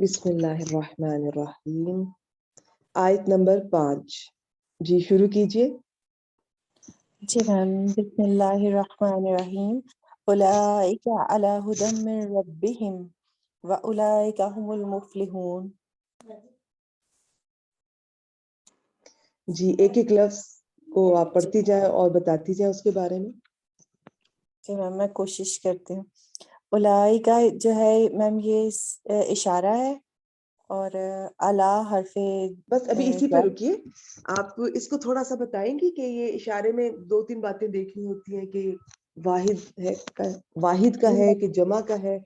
بسم اللہ الرحمن الرحیم، آیت نمبر 5 جی شروع کیجئے۔ جی میم، بسم اللہ الرحمن الرحیم۔ اولئک علی ھدی من ربہم واولئک ھم المفلحون۔ جی ایک ایک لفظ کو آپ پڑھتی جائیں اور بتاتی جائیں اس کے بارے میں۔ جی میم، میں کوشش کرتی ہوں۔ اولئک جو ہے میم یہ اشارہ ہے، اور اعلی حرف بس ابھی اسی پہ جر۔ رکیے، آپ اس کو تھوڑا سا بتائیں گی کہ یہ اشارے میں 2-3 باتیں دیکھنی ہوتی ہیں کہ واحد کا ہے کہ جمع کا ہے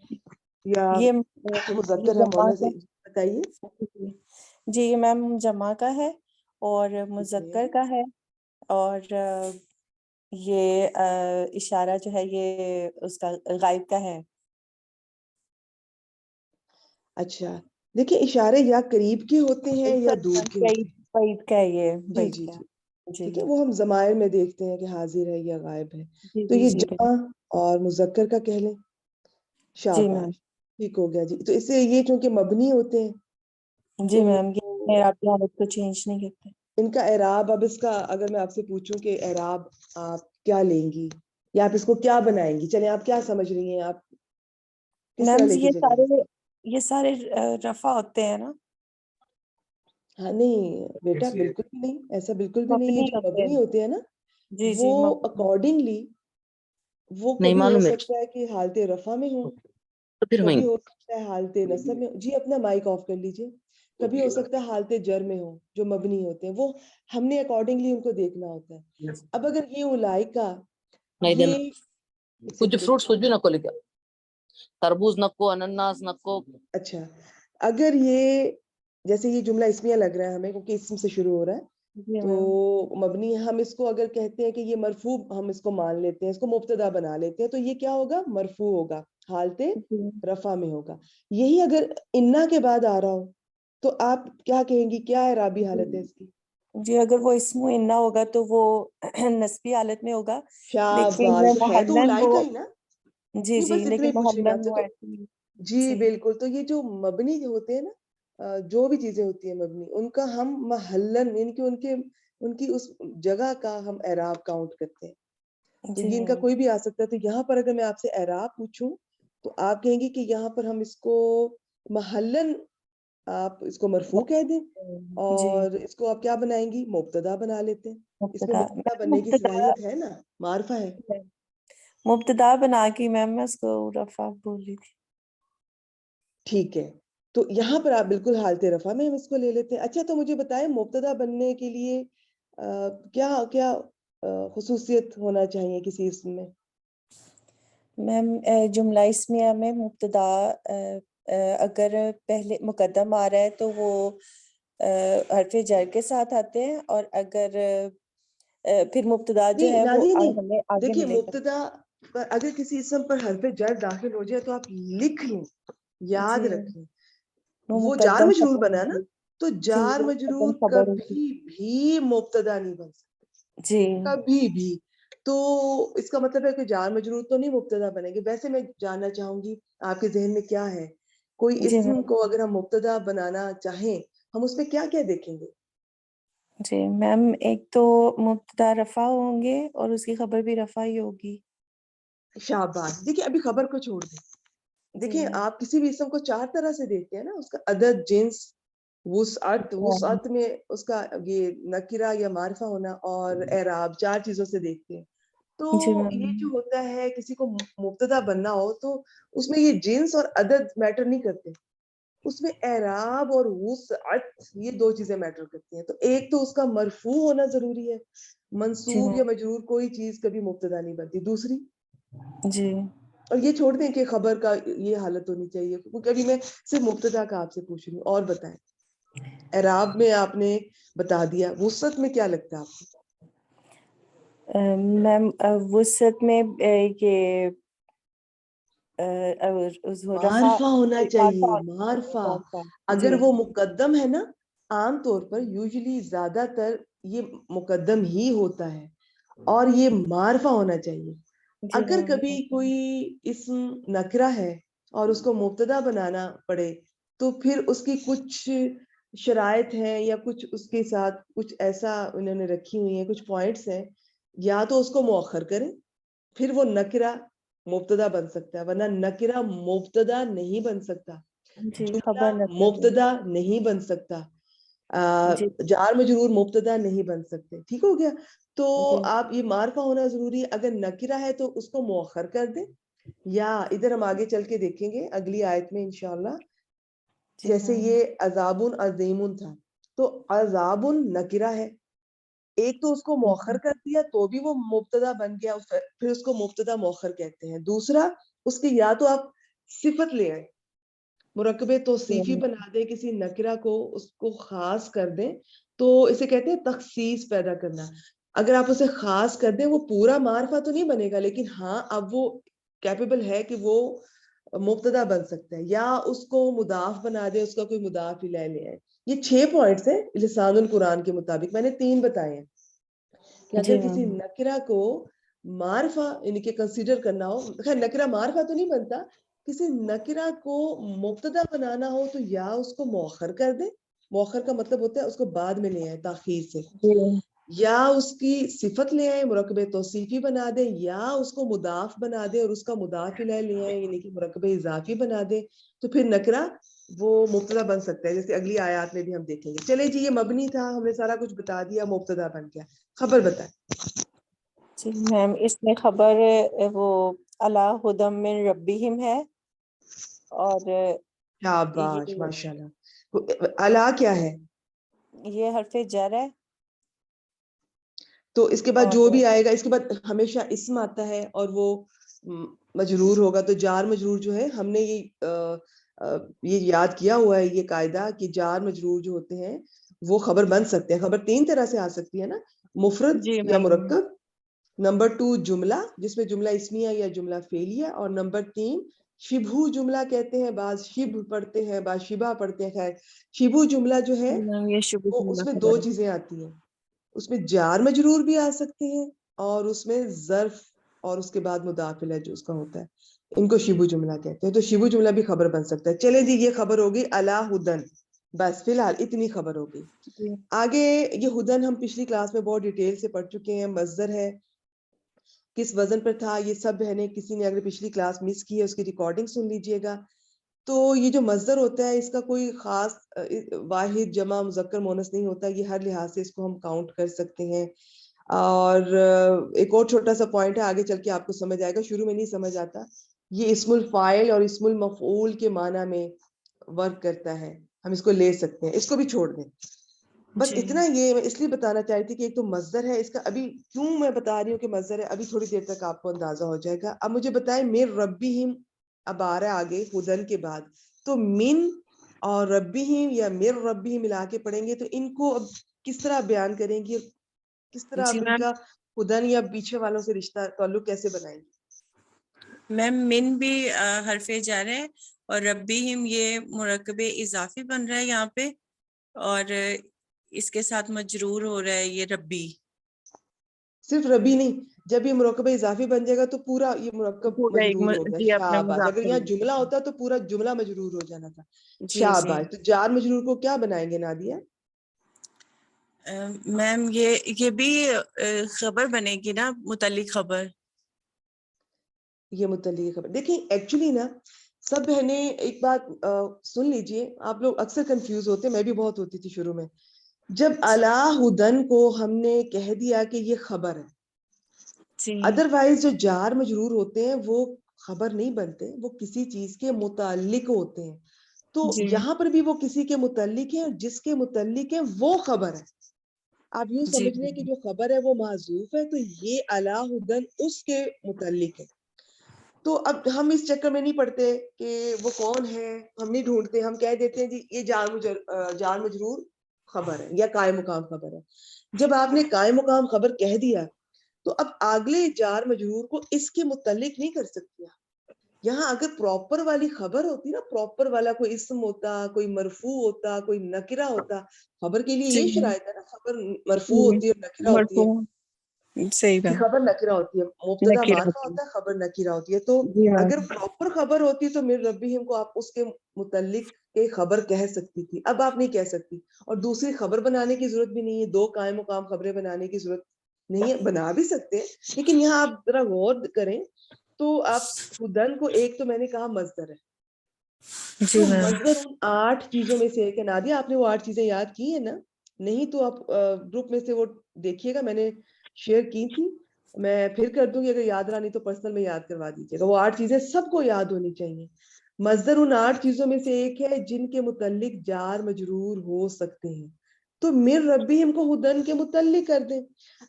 یا یہ مذکر ہے جمع مؤنث کا، ہے، بتائیے۔ جی یہ میم جمع کا ہے اور مذکر کا ہے، اور یہ اشارہ جو ہے یہ اس کا غائب کا ہے۔ اچھا دیکھیں، اشارے یا قریب کے ہوتے ہیں یا دور کے ہوتے ہیں۔ بعید کا ہے، یہ جی بعید جی کا۔ جی جی ٹھیک ہے، وہ ہم ضمائر میں دیکھتے ہیں کہ حاضر ہے یا غائب ہے، جی تو جی یہ جی جمع اور مذکر کا کہہ لیں۔ جی میم۔ شاباش، ٹھیک ہو گیا جی۔ تو اس سے یہ چونکہ مبنی ہوتے ہیں جی تو میم، یہ آپ کی حالت کو چینج نہیں کرتے۔ ان کا اعراب، اب اس کا اگر میں آپ سے پوچھوں کہ اعراب آپ کیا لیں گی یا آپ اس کو کیا بنائیں گی، چلیں آپ کیا سمجھ رہی ہیں، آپ کس طرح میم لے کے چلیں گے؟ یہ سارے رفع ہوتے ہیں نا؟ ہاں نہیں بیٹا، بالکل بھی نہیں، ایسا بالکل بھی نہیں۔ یہ مبنی جو ہوتے ہیں۔ مبنی ہوتے ہیں نا، جی وہ جی مبنی۔ اکارڈنگلی وہ نہیں کبھی ہو معلوم ہے سکتا ہے کہ حالت رفع میں ہوں، تو پھر کبھی وہیں ہو سکتا ہے حالت نصب میں۔ جی اپنا مائک آف کر لیجئے۔ کبھی ہو سکتا ہے حالت جر میں ہو، جو مبنی ہوتے ہیں وہ ہم نے اکارڈنگلی ان کو دیکھنا ہوتا ہے۔ اب اگر یہ اولائکا، نہیں دینا یہ کچھ فروٹس کچھ بھی نہ کو لے کے تربوز نکو، انناس نکو۔ اچھا اگر یہ جیسے یہ جملہ اسمیہ لگ رہا ہے ہمیں کیونکہ اسم سے شروع ہو رہا ہے، جی تو میم۔ مبنی ہم اس کو اگر کہتے ہیں کہ یہ مرفوع، ہم اس کو مان لیتے ہیں، اس کو مبتدا بنا لیتے ہیں، تو یہ کیا ہوگا؟ مرفوع ہوگا، حالت جی رفع میں ہوگا۔ یہی اگر انا کے بعد آ رہا ہو تو آپ کیا کہیں گی، کیا اعرابی حالت ہے اس کی؟ جی اگر وہ اسم انا ہوگا تو وہ نسبی حالت میں ہوگا، لیکن شاباش، تو ہے تو محلن اولائکا وہ، ہی نا۔ جی جی جی بس اتنا لیکن ہی پوچھ رہی میں آپ محلن سے وہ تو۔ ایسی۔ جی صحیح۔ بالکل، تو یہ جو مبنی ہوتے ہیں نا، جو بھی چیزیں ہوتی ہیں مبنی، ان کا ہم محلن یعنی کہ ان کی اس جگہ کا ہم اعراب کاؤنٹ کرتے ہیں۔ تو جی یہ ان کا میم۔ کوئی بھی آ سکتا ہے۔ تو یہاں پر اگر میں آپ سے اعراب پوچھوں تو آپ کہیں گے کہ یہاں پر ہم اس کو محلن، آپ اس کو مرفوع کہہ دیں، جی اور اس کو آپ کیا بنائیں گی؟ مبتدا بنا لیتے ہیں۔ اس میں مبتدا، مبتدا بننے کی صلاحیت ہے نا، معرفہ ہے۔ مبتدا بنا کے میم میں اس کو رفع بول رہی تھی۔ ٹھیک ہے، تو یہاں پر آپ بالکل حالت رفع میں ہم اس کو لے لیتے ہیں۔ اچھا تو مجھے بتائیں، مبتدا بننے کے لیے کیا کیا خصوصیت ہونا چاہیے کسی اسم میں؟ میم جملہ اسمیہ میں مبتدا اگر پہلے مقدم آ رہا ہے تو وہ حرف جر کے ساتھ آتے ہیں، اور اگر پھر مبتدا جو نہیں ہے وہ ناظرین، نہیں ہمیں آگے دیکھیے، ملے گا۔ مبتدا پر اگر کسی اسم پر حرف جر داخل ہو جائے تو آپ لکھ لیں، یاد جی رکھیں، وہ وہ جار مقدم مجرور خبر بنا نا، ہوگی۔ تو جی جار وہ مجرور مقدم خبر ہوگی۔ کبھی بھی مبتدا نہیں بن سکتا، جی کبھی بھی۔ تو اس کا مطلب ہے کہ جار مجرور تو نہیں مبتدا بنے گے۔ ویسے میں جاننا چاہوں گی آپ کے ذہن میں کیا ہے، کوئی جی اسم میم۔ کو اگر ہم مبتدا بنانا چاہیں، ہم اس میں کیا کیا دیکھیں گے؟ جی میم، ایک تو مبتدا رفع ہوں گے اور اس کی خبر بھی رفع ہی ہوگی۔ شاباش، دیکھیں ابھی خبر کو چھوڑ دیں، جی دیکھیں آپ کسی بھی اسم کو 4 طرح سے دیکھتے ہیں نا، اس کا عدد، جنس، وسعت، وسعت میں اس کا یہ نکرہ یا معرفہ ہونا، اور اعراب، 4 چیزوں سے دیکھتے ہیں۔ تو جی یہ جو میم۔ ہوتا ہے کسی کو مبتدا بننا ہو تو اس میں یہ جنس اور عدد میٹر نہیں کرتے، اس میں اعراب اور وسعت، یہ 2 چیزیں میٹر کرتی ہیں۔ تو ایک تو اس کا مرفوع ہونا ضروری ہے، جی منصوب یا میم۔ مجرور کوئی چیز کبھی مبتدا نہیں بنتی۔ دوسری، جی اور یہ چھوڑ دیں کہ خبر کا یہ حالت ہونی چاہیے، کیونکہ ابھی میں صرف مبتدا کا آپ سے پوچھ رہی ہوں۔ اور بتائیں، اعراب میں آپ نے بتا دیا، وسعت میں کیا لگتا ہے آپ کو؟ میم وسعت میں یہ رفع، معرفہ ہونا چاہیے، معرفہ۔ معرفہ۔ اگر جی وہ مقدم ہے نا، عام طور پر یوزلی زیادہ تر یہ مقدم ہی ہوتا ہے، اور یہ معرفہ ہونا چاہیے۔ جی اگر میم۔ کبھی کوئی اسم نکرہ ہے اور اس کو مبتدا بنانا پڑے تو پھر اس کی کچھ شرائط ہیں یا کچھ اس کے ساتھ کچھ ایسا انہوں نے رکھی ہوئی ہیں، کچھ پوائنٹس ہیں. یا تو اس کو مؤخر کریں، پھر وہ نکرہ مبتدا بن سکتا ہے، ورنہ نکرہ مبتدا نہیں بن سکتا، جی جملہ خبر نہ کریں. مبتدا نہیں بن سکتا، جی جار مجرور مبتدا نہیں بن سکتے. ٹھیک ہو گیا؟ تو جی آپ یہ معرفہ ہونا ضروری ہے. اگر نکرہ ہے تو اس کو مؤخر کر دیں، یا ادھر ہم آگے چل کے دیکھیں گے اگلی آیت میں انشاءاللہ. جی جیسے میم. یہ عذاب عظیم تھا، تو عذاب نکرہ ہے، ایک تو اس کو مؤخر کر دیا تو بھی وہ مبتدا بن گیا، پھر اس کو مبتدا مؤخر کہتے ہیں. دوسرا اس کی یا تو آپ صفت لے آئے، مرکب توصیفی بنا دیں کسی نکرہ کو، اس کو خاص کر دیں، تو اسے کہتے ہیں تخصیص پیدا کرنا. اگر آپ اسے خاص کر دیں وہ پورا معرفہ تو نہیں بنے گا، لیکن ہاں اب وہ کیپیبل ہے کہ وہ مبتدا بن سکتا ہے. یا اس کو مضاف بنا دے، اس کا کوئی مضاف الیہ لے آئے. یہ 6 پوائنٹس ہیں لسان القرآن کے مطابق، میں نے 3 بتائے ہیں کہ جی اگر کسی میم. نکرہ کو معرفہ یعنی کہ کنسیڈر کرنا ہو، خیر نکرہ معرفہ تو نہیں بنتا، کسی نکرہ کو مبتدا بنانا ہو تو یا اس کو مؤخر کر دے، مؤخر کا مطلب ہوتا ہے اس کو بعد میں لے آئے تاخیر سے، جی یا اس کی صفت لے آئے مرکب توصیفی بنا دے، یا اس کو مضاف بنا دے اور اس کا مضاف الیہ لے آئے یعنی کہ مرکب اضافی بنا دے، تو پھر نکرہ وہ مبتدا بن سکتا ہے، جیسے اگلی آیات میں بھی ہم دیکھیں گے. چلے جی، یہ مبنی تھا، ہم نے سارا کچھ بتا دیا، مبتدا بن گیا. خبر بتائیں. جی میم. اس میں خبر وہ علی ہدی من ربہم ہے، اور شاباش، ماشاءاللہ. الا کیا ہے؟ یہ حرف جر ہے. تو اس کے بعد جو اور بھی آئے گا، اس کے بعد ہمیشہ اسم آتا ہے اور وہ مجرور ہوگا. تو جار مجرور جو ہے، ہم نے یہ یاد کیا ہوا ہے، یہ قاعدہ کہ جار مجرور جو ہوتے ہیں وہ خبر بن سکتے ہیں. خبر 3 طرح سے آ سکتی ہے نا، مفرد جی یا میم. مرکب. نمبر 2 جملہ، جس میں جملہ اسمیہ یا جملہ فعلیہ. اور نمبر 3 شبہ جملہ کہتے ہیں، بعض شبہ پڑھتے ہیں، بعض شبہ پڑھتے ہیں. خیر، شبہ جملہ جو ہے یہ شبہ وہ جملہ اس میں 2 خبر ہے. چیزیں آتی ہیں، اس میں جار مجرور بھی آ سکتے ہیں اور اس میں ظرف اور اس کے بعد مضاف الیہ جو اس کا ہوتا ہے، ان کو شبہ جملہ کہتے ہیں. تو شبہ جملہ بھی خبر بن سکتا ہے. چلے جی، یہ خبر ہوگی الا ہدن، بس فی الحال اتنی خبر ہوگی. جی آگے یہ ہدن ہم پچھلی کلاس میں بہت ڈیٹیل سے پڑھ چکے ہیں. مصدر ہے، کس وزن پر تھا، یہ سب بہنیں کسی نے اگر پچھلی کلاس مس کی ہے اس کی ریکارڈنگ سن لیجئے گا. تو یہ جو مصدر ہوتا ہے اس کا کوئی خاص واحد جمع مذکر مؤنث نہیں ہوتا، یہ ہر لحاظ سے اس کو ہم کاؤنٹ کر سکتے ہیں. اور ایک اور چھوٹا سا پوائنٹ ہے، آگے چل کے آپ کو سمجھ آئے گا، شروع میں نہیں سمجھ آتا. یہ اسم الفاعل اور اسم المفعول کے معنی میں ورک کرتا ہے، ہم اس کو لے سکتے ہیں، اس کو بھی چھوڑ دیں. بس جی اتنا یہ میں اس لیے بتانا چاہتی تھی کہ ایک تو مصدر ہے، اس کا ابھی کیوں میں بتا رہی ہوں کہ مصدر ہے، ابھی تھوڑی دیر تک آپ کو اندازہ ہو جائے گا. اب مجھے بتائیں، میر ربہم اب آ رہا ہے آگے ہدن کے بعد، تو من اور ربہم یا میر ربہم ملا کے پڑھیں گے، تو ان کو اب کس طرح بیان کریں گے، کس طرح جی آپ ان میم. کا ہدن یا پیچھے والوں سے رشتہ تعلق کیسے بنائیں گے؟ میم من بھی حرف جر ہے، اور ربہم یہ مرکب اضافی بن رہا ہے یہاں پہ، اور اس کے ساتھ مجرور ہو رہا ہے یہ ربی. صرف ربی نہیں، جب یہ مرکب اضافی بن جائے گا تو پورا یہ مرکب پورا ایک مجرور ہوگا. جی اپنے شاباش، مذاق اگر یہاں کر جملہ لیتے. ہوتا تو پورا جملہ مجرور ہو جانا تھا. جی جی. شاباش. تو جار مجرور کو کیا بنائیں گے نادیہ؟ میم یہ بھی خبر بنے گی نا، متعلق خبر. یہ متعلق خبر دیکھیں، ایکچولی نا سب بہنیں ایک بات سن لیجئے، آپ لوگ اکثر کنفیوز ہوتے، میں بھی بہت ہوتی تھی شروع میں. جب الا ہدن کو ہم نے کہہ دیا کہ یہ خبر ہے، جی ادروائز جو جار مجرور ہوتے ہیں وہ خبر نہیں بنتے، وہ کسی چیز کے متعلق ہوتے ہیں. تو جی یہاں پر بھی وہ کسی کے متعلق ہے، جس کے متعلق ہے وہ خبر ہے. آپ یوں جی سمجھ لیں کہ جو خبر ہے وہ معذوف ہے، تو یہ الا ہدن اس کے متعلق ہے. تو اب ہم اس چکر میں نہیں پڑتے کہ وہ کون ہے، ہم نہیں ڈھونڈتے، ہم کہہ دیتے ہیں جی یہ جار مجرور خبر ہے یا قائم مقام خبر ہے. جب آپ نے قائم مقام خبر کہہ دیا تو اب اگلے جار مجرور کو اس کے متعلق نہیں کر سکتی. یہاں اگر پراپر والی خبر ہوتی نا، پراپر والا کوئی اسم ہوتا، کوئی مرفوع ہوتا، کوئی نکرہ ہوتا، خبر کے لیے جی یہ شرائط ہے نا، خبر مرفوع ہوتی ہے اور نکرہ ہوتی ہے. مرفوع. صحیح کہ بات. خبر نکرہ ہوتی ہے, مبتدا نکیر معرفہ ہوتی ہوتا ہے, خبر نکرہ ہوتی ہے. تو جی میم. اگر پراپر خبر ہوتی تو من ربہم کو آپ اس کے متعلق کے خبر کہہ سکتی تھی, اب آپ نہیں کہہ سکتی. اور دوسری خبر بنانے کی ضرورت بھی نہیں ہے, دو قائم مقام خبریں بنانے کی ضرورت نہیں ہے, بنا بھی سکتے ہیں. لیکن یہاں آپ ذرا غور کریں تو آپ ہدن کو, ایک تو میں نے کہا مصدر ہے, جی تو میم. مصدر ان 8 چیزوں میں سے ایک ہے. نادیہ آپ نے وہ 8 چیزیں یاد کی ہیں نا؟ نہیں تو آپ گروپ میں سے وہ دیکھیے گا, میں نے شیئر کی تھی, میں پھر کر دوں گی, اگر یاد رہا نہیں تو پرسنل میں یاد کروا دیجیے گا. وہ 8 چیزیں سب کو یاد ہونی چاہیے. مصدر ان 8 چیزوں میں سے ایک ہے جن کے متعلق جار مجرور ہو سکتے ہیں. تو من ربہم کو ہدن کے متعلق کر دیں.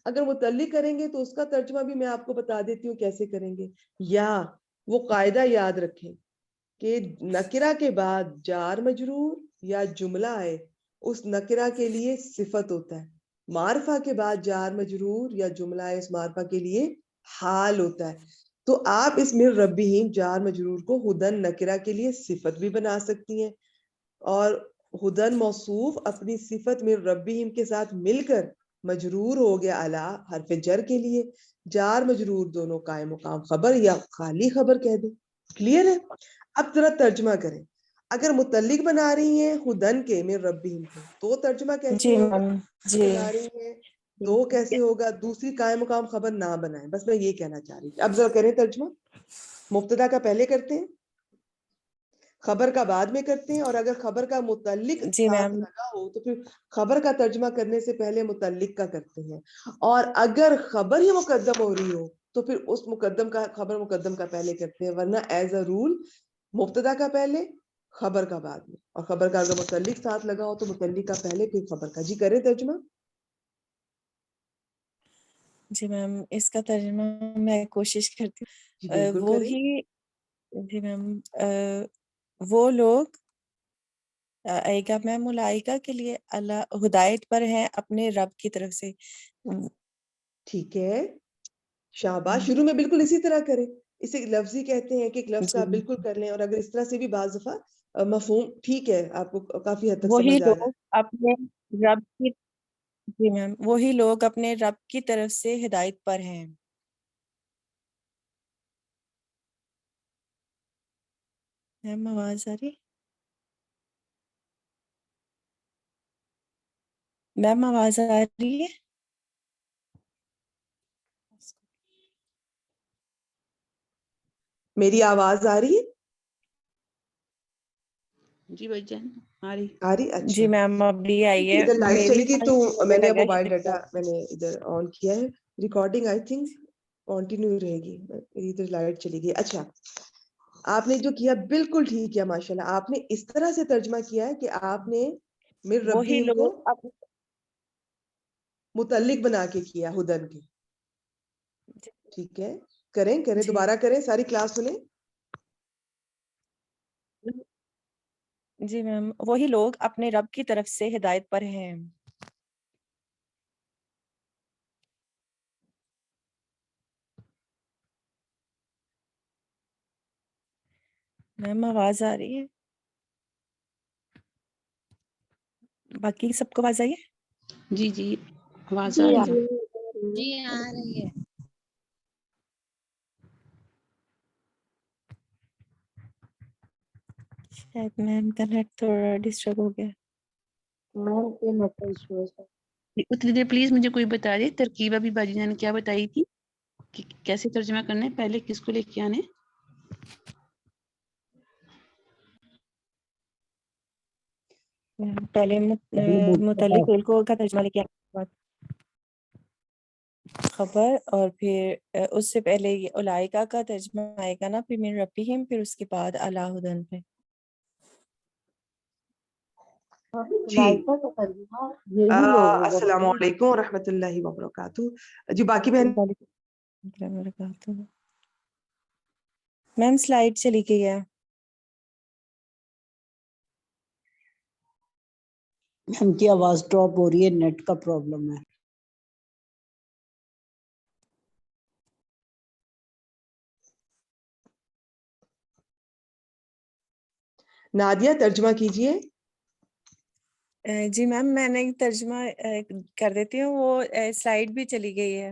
اگر متعلق کریں گے تو اس کا ترجمہ بھی میں آپ کو بتا دیتی ہوں کیسے کریں گے. یا وہ قاعدہ یاد رکھیں کہ نکرہ کے بعد جار مجرور یا جملہ ہے, اس نکرہ کے لیے صفت ہوتا ہے. معرفہ کے بعد جار مجرور یا جملہ ہے, اس معرفہ کے لیے حال ہوتا ہے. تو آپ اس من ربہم جار مجرور کو ہدن نکرہ کے لیے صفت بھی بنا سکتی ہیں, اور ہدن موصوف اپنی صفت من ربہم کے ساتھ مل کر مجرور ہو گیا اعلی حرف جر کے لیے. جار مجرور دونوں قائم مقام خبر یا خالی خبر کہہ دیں. کلیئر ہے؟ اب ذرا ترجمہ کریں. اگر متعلق بنا رہی ہیں ہدن کے من ربہم کو تو ترجمہ کیسے جی ہوگا؟ میم. جی بنا رہی ہیں تو کیسے ہوگا؟ دوسری قائم مقام خبر نہ بنائیں, بس میں یہ کہنا چاہ رہی تھی. اب ذرا کریں ترجمہ. مبتدا کا پہلے کرتے ہیں, خبر کا بعد میں کرتے ہیں, اور اگر خبر کا متعلق جی ساتھ میم. لگا ہو تو پھر خبر کا ترجمہ کرنے سے پہلے متعلق کا کرتے ہیں. اور اگر خبر ہی مقدم ہو رہی ہو تو پھر اس مقدم کا, خبر مقدم کا پہلے کرتے ہیں, ورنہ ایز اے رول مبتدا کا پہلے خبر کا بعد میں, اور خبر کا اگر متعلق ساتھ لگا ہو تو متعلق کا پہلے پھر خبر کا. جی کریں ترجمہ. جی میم, اس کا ترجمہ میں کوشش کرتی جی ہوں. بالکل کریں. وہی جی میم, وہ لوگ ایگا میم ملائکہ کے لیے اللہ ہدایت پر ہیں اپنے رب کی طرف سے. ٹھیک ہے, شاباش. شروع میں بالکل اسی طرح کریں. اسے لفظی کہتے ہیں کہ ایک لفظ کا آپ جی, بالکل کر لیں, اور اگر اس طرح سے بھی بعض دفعہ مفہوم ٹھیک ہے, آپ کو کافی حد تک وہی سمجھ آ رہا لوگ اپنے رب کی جی میم, وہی لوگ اپنے رب کی طرف سے ہدایت پر ہیں. میم آواز آ رہی؟ میم آواز آ رہی ہے؟ میری آواز آ رہی ہے؟ جی بھائی جان آ رہی. آ رہی؟ اچھا. جی میم ابھی آئی ہے. ادھر لائٹ میری چلی گئی تو میں نے اب لگا موبائل ڈاٹا شاید میں نے ادھر آن کیا ہے. ریکارڈنگ آئی تھنک کنٹینیو رہے گی. ادھر لائٹ چلی گئی. اچھا, آپ نے جو کیا بالکل ٹھیک کیا, ماشاءاللہ. آپ نے اس طرح سے ترجمہ کیا ہے کہ آپ نے من وہی ربہم کو لوگ متعلق بنا کے کیا ہدن کے. ٹھیک ہے, کریں جی دوبارہ کریں, ساری کلاس سنیں. جی میم, وہی لوگ اپنے رب کی طرف سے ہدایت پر ہیں. میم آواز آ رہی ہے؟ باقی سب کو آواز آئی ہے؟ جی جی آواز آ رہی ہے. جی آ رہی ہے. شاید میم کا نیٹ تھوڑا ڈسٹرب ہو گیا. اتنی دیر پلیز مجھے کوئی بتا دے ترکیب ابھی باجی جان نے کیا بتائی تھی کہ کیسے ترجمہ کرنا ہے, پہلے کس کو لے کے آنے. پہلے متعلق فعل کو کا ترجمہ لے کے خبر, اور پھر اس سے پہلے اولائکہ کا ترجمہ آئے گا نا, پھر من ربہم, پھر اس کے بعد علی ہدن پہ. السلام علیکم ورحمۃ اللہ وبرکاتہ. جی باقی بہن میم سلائڈ چلی گئی ہے. ہم کی آواز ڈراپ ہو رہی ہے, نیٹ کا پرابلم ہے. نادیہ ترجمہ کیجئے. جی میم, میں نے ترجمہ کر دیتی ہوں. وہ سلائڈ بھی چلی گئی ہے,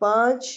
5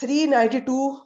392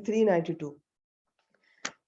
392।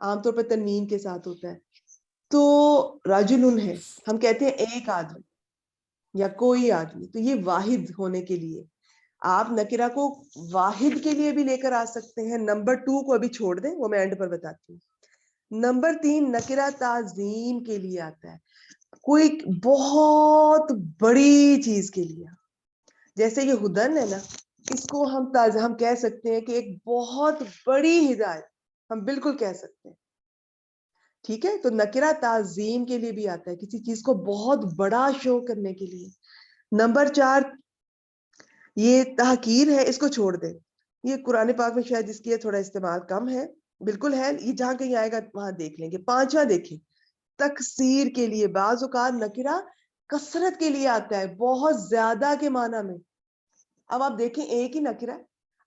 عام طور پر تنوین کے ساتھ ہوتا ہے. تو رجلن ہے, ہم کہتے ہیں ایک آدمی یا کوئی آدمی, تو یہ واحد ہونے کے لیے آپ نکرہ کو واحد کے لیے بھی لے کر آ سکتے ہیں. نمبر 2 کو ابھی چھوڑ دیں, وہ میں اینڈ پر بتاتی ہوں. نمبر 3 نکرہ تعظیم کے لیے آتا ہے, کوئی بہت بڑی چیز کے لیے. جیسے یہ ہدن ہے نا, اس کو ہم کہہ سکتے ہیں کہ ایک بہت بڑی ہدایت, ہم بالکل کہہ سکتے ہیں. ٹھیک ہے, تو نکرہ تعظیم کے لیے بھی آتا ہے, کسی چیز کو بہت بڑا شو کرنے کے لیے. نمبر 4 یہ تحقیر ہے, اس کو چھوڑ دیں. یہ قرآن پاک میں شاید اس کی تھوڑا استعمال کم ہے, بالکل ہے, یہ جہاں کہیں آئے گا وہاں دیکھ لیں گے. 5واں دیکھیں, تکثیر کے لیے. بعض اوقات نکرہ کثرت کے لیے آتا ہے, بہت زیادہ کے معنی میں. اب آپ دیکھیں ایک ہی نکرہ,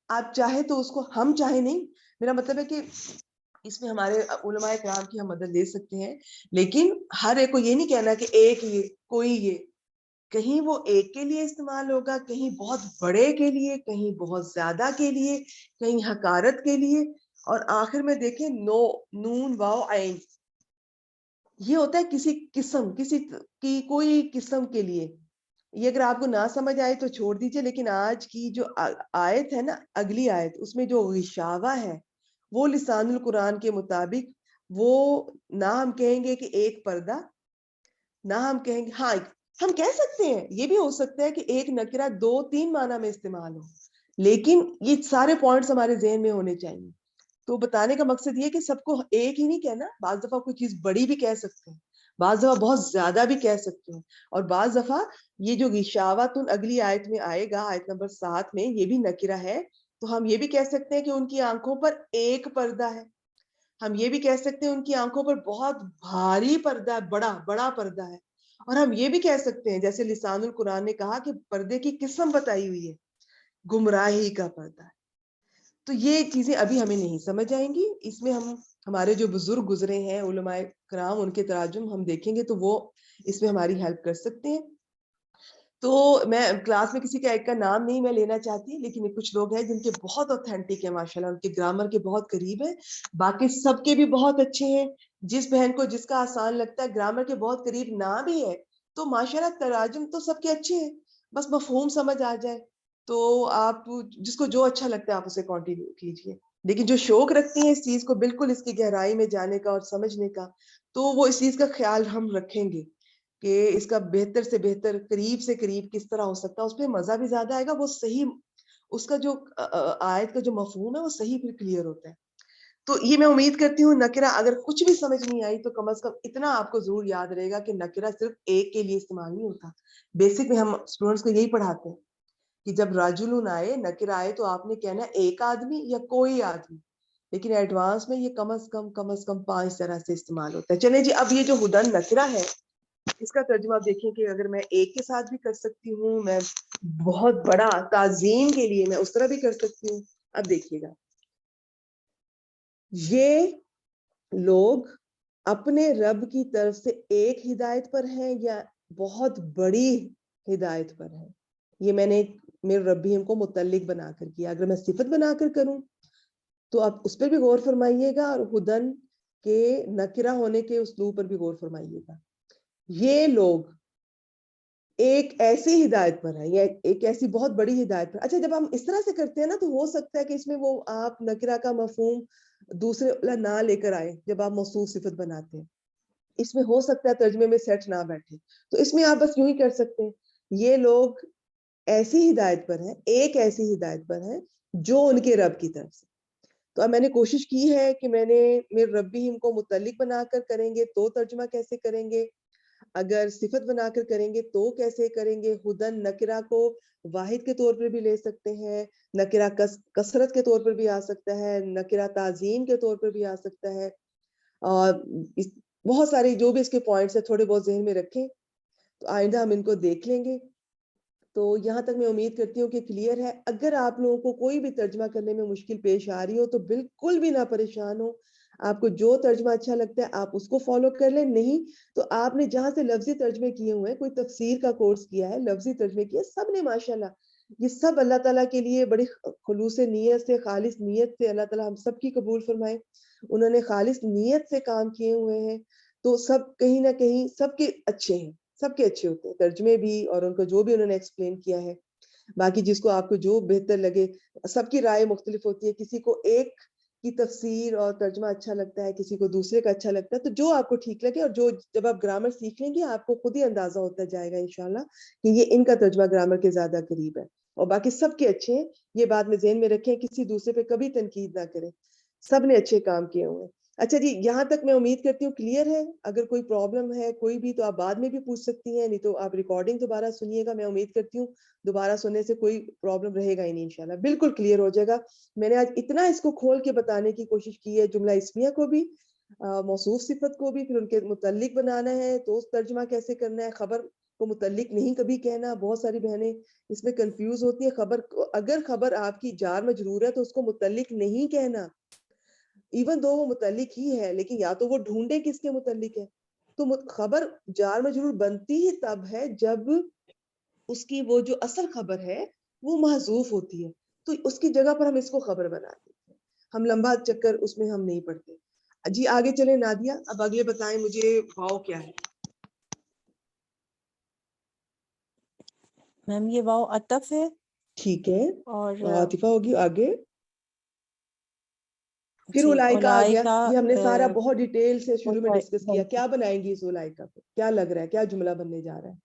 آپ چاہے تو اس کو, ہم چاہے نہیں, میرا مطلب ہے کہ اس میں ہمارے علماء کرام کی ہم مدد لے سکتے ہیں, لیکن ہر ایک کو یہ نہیں کہنا کہ ایک یہ کوئی یہ. کہیں وہ ایک کے لیے استعمال ہوگا, کہیں بہت بڑے کے لیے, کہیں بہت زیادہ کے لیے, کہیں حقارت کے لیے. اور آخر میں دیکھیں نون واو عین, یہ ہوتا ہے کسی قسم, کسی کی کوئی قسم کے لیے. یہ اگر آپ کو نہ سمجھ آئے تو چھوڑ دیجئے, لیکن آج کی جو آیت ہے نا, اگلی آیت, اس میں جو غشاوہ ہے وہ لسان القرآن کے مطابق وہ نہ ہم کہیں گے کہ ایک پردہ, نہ ہم کہیں گے, ہاں ہم کہہ سکتے ہیں یہ بھی ہو سکتا ہے کہ ایک نکرہ 2-3 معنی میں استعمال ہو, لیکن یہ سارے پوائنٹس ہمارے ذہن میں ہونے چاہیے. تو بتانے کا مقصد یہ کہ سب کو ایک ہی نہیں کہنا, بعض دفعہ کوئی چیز بڑی بھی کہہ سکتے ہیں, بعض دفعہ بہت زیادہ بھی کہہ سکتے ہیں, اور بعض دفعہ یہ جو غشاوۃ اگلی آیت میں آئے گا, آیت نمبر 7 میں, یہ بھی نکرہ ہے, تو ہم یہ بھی کہہ سکتے ہیں کہ ان کی آنکھوں پر ایک پردہ ہے. ہم یہ بھی کہہ سکتے ہیں ان کی آنکھوں پر بہت بھاری پردہ ہے, بڑا بڑا پردہ ہے. اور ہم یہ بھی کہہ سکتے ہیں جیسے لسان القرآن نے کہا کہ پردے کی قسم بتائی ہوئی ہے, گمراہی کا پردہ ہے. تو یہ چیزیں ابھی ہمیں نہیں سمجھ آئیں گی, اس میں ہمارے جو بزرگ گزرے ہیں علماء کرام, ان کے تراجم ہم دیکھیں گے تو وہ اس میں ہماری ہیلپ کر سکتے ہیں. تو میں کلاس میں کسی کا ایک کا نام نہیں میں لینا چاہتی, لیکن کچھ لوگ ہیں جن کے بہت اوتھینٹک ہے ماشاءاللہ, ان کے گرامر کے بہت قریب ہے, باقی سب کے بھی بہت اچھے ہیں. جس بہن کو جس کا آسان لگتا ہے, گرامر کے بہت قریب نہ بھی ہے, تو ماشاءاللہ تراجم تو سب کے اچھے ہیں, بس مفہوم سمجھ آ جائے تو آپ جس کو جو اچھا لگتا ہے آپ اسے کنٹینیو کیجئے. لیکن جو شوق رکھتی ہیں اس چیز کو بالکل اس کی گہرائی میں جانے کا اور سمجھنے کا, تو وہ اس چیز کا خیال ہم رکھیں گے کہ اس کا بہتر سے بہتر, قریب سے قریب کس طرح ہو سکتا ہے, اس پہ مزہ بھی زیادہ آئے گا, وہ صحیح اس کا جو آیت کا جو مفہوم ہے وہ صحیح پھر کلیئر ہوتا ہے. تو یہ میں امید کرتی ہوں نکرہ اگر کچھ بھی سمجھ نہیں آئی تو کم از کم اتنا آپ کو ضرور یاد رہے گا کہ نکرہ صرف ایک کے لیے استعمال نہیں ہوتا. بیسک میں ہم اسٹوڈنٹس کو یہی پڑھاتے ہیں کہ جب رجلن آئے, نکرہ آئے, تو آپ نے کہنا ایک آدمی یا کوئی آدمی, لیکن ایڈوانس میں یہ کم از کم 5 طرح سے استعمال ہوتا ہے. چلیں جی, اب یہ جو ہدن نکرہ ہے اس کا ترجمہ آپ دیکھیں کہ اگر میں ایک کے ساتھ بھی کر سکتی ہوں, میں بہت بڑا تعظیم کے لیے میں اس طرح بھی کر سکتی ہوں. اب دیکھیے گا, یہ لوگ اپنے رب کی طرف سے ایک ہدایت پر ہیں یا بہت بڑی ہدایت پر ہیں. یہ میں نے میرے ربیم کو متعلق بنا کر کیا. اگر میں صفت بنا کر کروں تو آپ اس پر بھی غور فرمائیے گا, اور ہدن کے نکرہ ہونے کے اسلوب پر بھی غور فرمائیے گا. یہ لوگ ایک ایسی ہدایت پر ہے یا ایک ایسی بہت بڑی ہدایت پر. اچھا, جب ہم اس طرح سے کرتے ہیں نا, تو ہو سکتا ہے کہ اس میں وہ آپ نکرہ کا مفہوم دوسرے نہ لے کر آئے جب آپ موصوف صفت بناتے ہیں. اس میں ہو سکتا ہے ترجمے میں سیٹ نہ بیٹھے, تو اس میں آپ بس یوں ہی کر سکتے ہیں, یہ لوگ ایسی ہدایت پر ہیں, ایک ایسی ہدایت پر ہیں جو ان کے رب کی طرف سے. تو اب میں نے کوشش کی ہے کہ میں نے میرے ربیم کو متعلق بنا کر کریں گے تو ترجمہ کیسے کریں گے, اگر صفت بنا کر کریں گے تو کیسے کریں گے. ہدن نکرہ کو واحد کے طور پر بھی لے سکتے ہیں, نکرہ کثرت کے طور پر بھی آ سکتا ہے, نکرہ تعظیم کے طور پر بھی آ سکتا ہے, اور بہت سارے جو بھی اس کے پوائنٹس ہیں تھوڑے بہت ذہن میں رکھیں, تو آئندہ ہم ان کو دیکھ لیں گے. تو یہاں تک میں امید کرتی ہوں کہ کلیئر ہے. اگر آپ لوگوں کو کوئی بھی ترجمہ کرنے میں مشکل پیش آ رہی ہو تو بالکل بھی نہ پریشان ہو, آپ کو جو ترجمہ اچھا لگتا ہے آپ اس کو فالو کر لیں. نہیں تو آپ نے جہاں سے لفظی ترجمے کیے ہوئے ہیں, کوئی تفسیر کا کورس کیا ہے, لفظی ترجمے کیے, سب نے ماشاءاللہ یہ سب اللہ تعالیٰ کے لیے بڑی خلوص نیت سے, خالص نیت سے, اللہ تعالیٰ ہم سب کی قبول فرمائے. انہوں نے خالص نیت سے کام کیے ہوئے ہیں, تو سب کہیں نہ کہیں سب کے اچھے ہیں, سب کے اچھے ہوتے ہیں ترجمے بھی, اور ان کو جو بھی انہوں نے ایکسپلین کیا ہے. باقی جس کو آپ کو جو بہتر لگے, سب کی رائے مختلف ہوتی ہے, کسی کو ایک کی تفسیر اور ترجمہ اچھا لگتا ہے, کسی کو دوسرے کا اچھا لگتا ہے, تو جو آپ کو ٹھیک لگے. اور جو جب آپ گرامر سیکھ لیں گے آپ کو خود ہی اندازہ ہوتا جائے گا انشاءاللہ کہ یہ ان کا ترجمہ گرامر کے زیادہ قریب ہے, اور باقی سب کے اچھے ہیں. یہ بات میں ذہن میں رکھیں, کسی دوسرے پہ کبھی تنقید نہ کریں, سب نے اچھے کام کیے ہوئے ہیں. اچھا جی, یہاں تک میں امید کرتی ہوں کلیئر ہے. اگر کوئی پرابلم ہے کوئی بھی تو آپ بعد میں بھی پوچھ سکتی ہیں, نہیں تو آپ ریکارڈنگ دوبارہ سنیے گا. میں امید کرتی ہوں دوبارہ سننے سے کوئی پرابلم رہے گا ہی نہیں, انشاءاللہ بالکل کلیئر ہو جائے گا. میں نے آج اتنا اس کو کھول کے بتانے کی کوشش کی ہے, جملہ اسمیہ کو بھی, موصوف صفت کو بھی, پھر ان کے متعلق بنانا ہے تو ترجمہ کیسے کرنا ہے. خبر کو متعلق نہیں کبھی کہنا, بہت ساری بہنیں اس میں کنفیوز ہوتی ہیں. خبر اگر خبر آپ کی جار مجرور ہے تو اس کو متعلق نہیں کہنا, ایون دو وہ متعلق ہی ہے, لیکن یا تو وہ ڈھونڈے کس کے متعلق ہے. تو خبر جار مجرور بنتی ہی تب ہے جب اس کی وہ جو اصل خبر ہے وہ محذوف ہوتی ہے, تو اس کی جگہ پر ہم اس کو خبر بنا دیتے ہیں. ہم لمبا چکر اس میں ہم نہیں پڑھتے. جی آگے چلیں نادیہ, اب اگلے بتائیں مجھے واو کیا ہے. میم یہ واو عطف ہے, ٹھیک ہے, اور عاطفہ ہوگی. آگے پھر جی اولائکا آ گیا. اولائکا یہ ہم نے سارا بہت ڈیٹیل سے شروع میں ڈسکس کیا. کیا بنائیں گی اس اولائکا کو, کیا لگ رہا ہے کیا جملہ بننے جا رہا ہے؟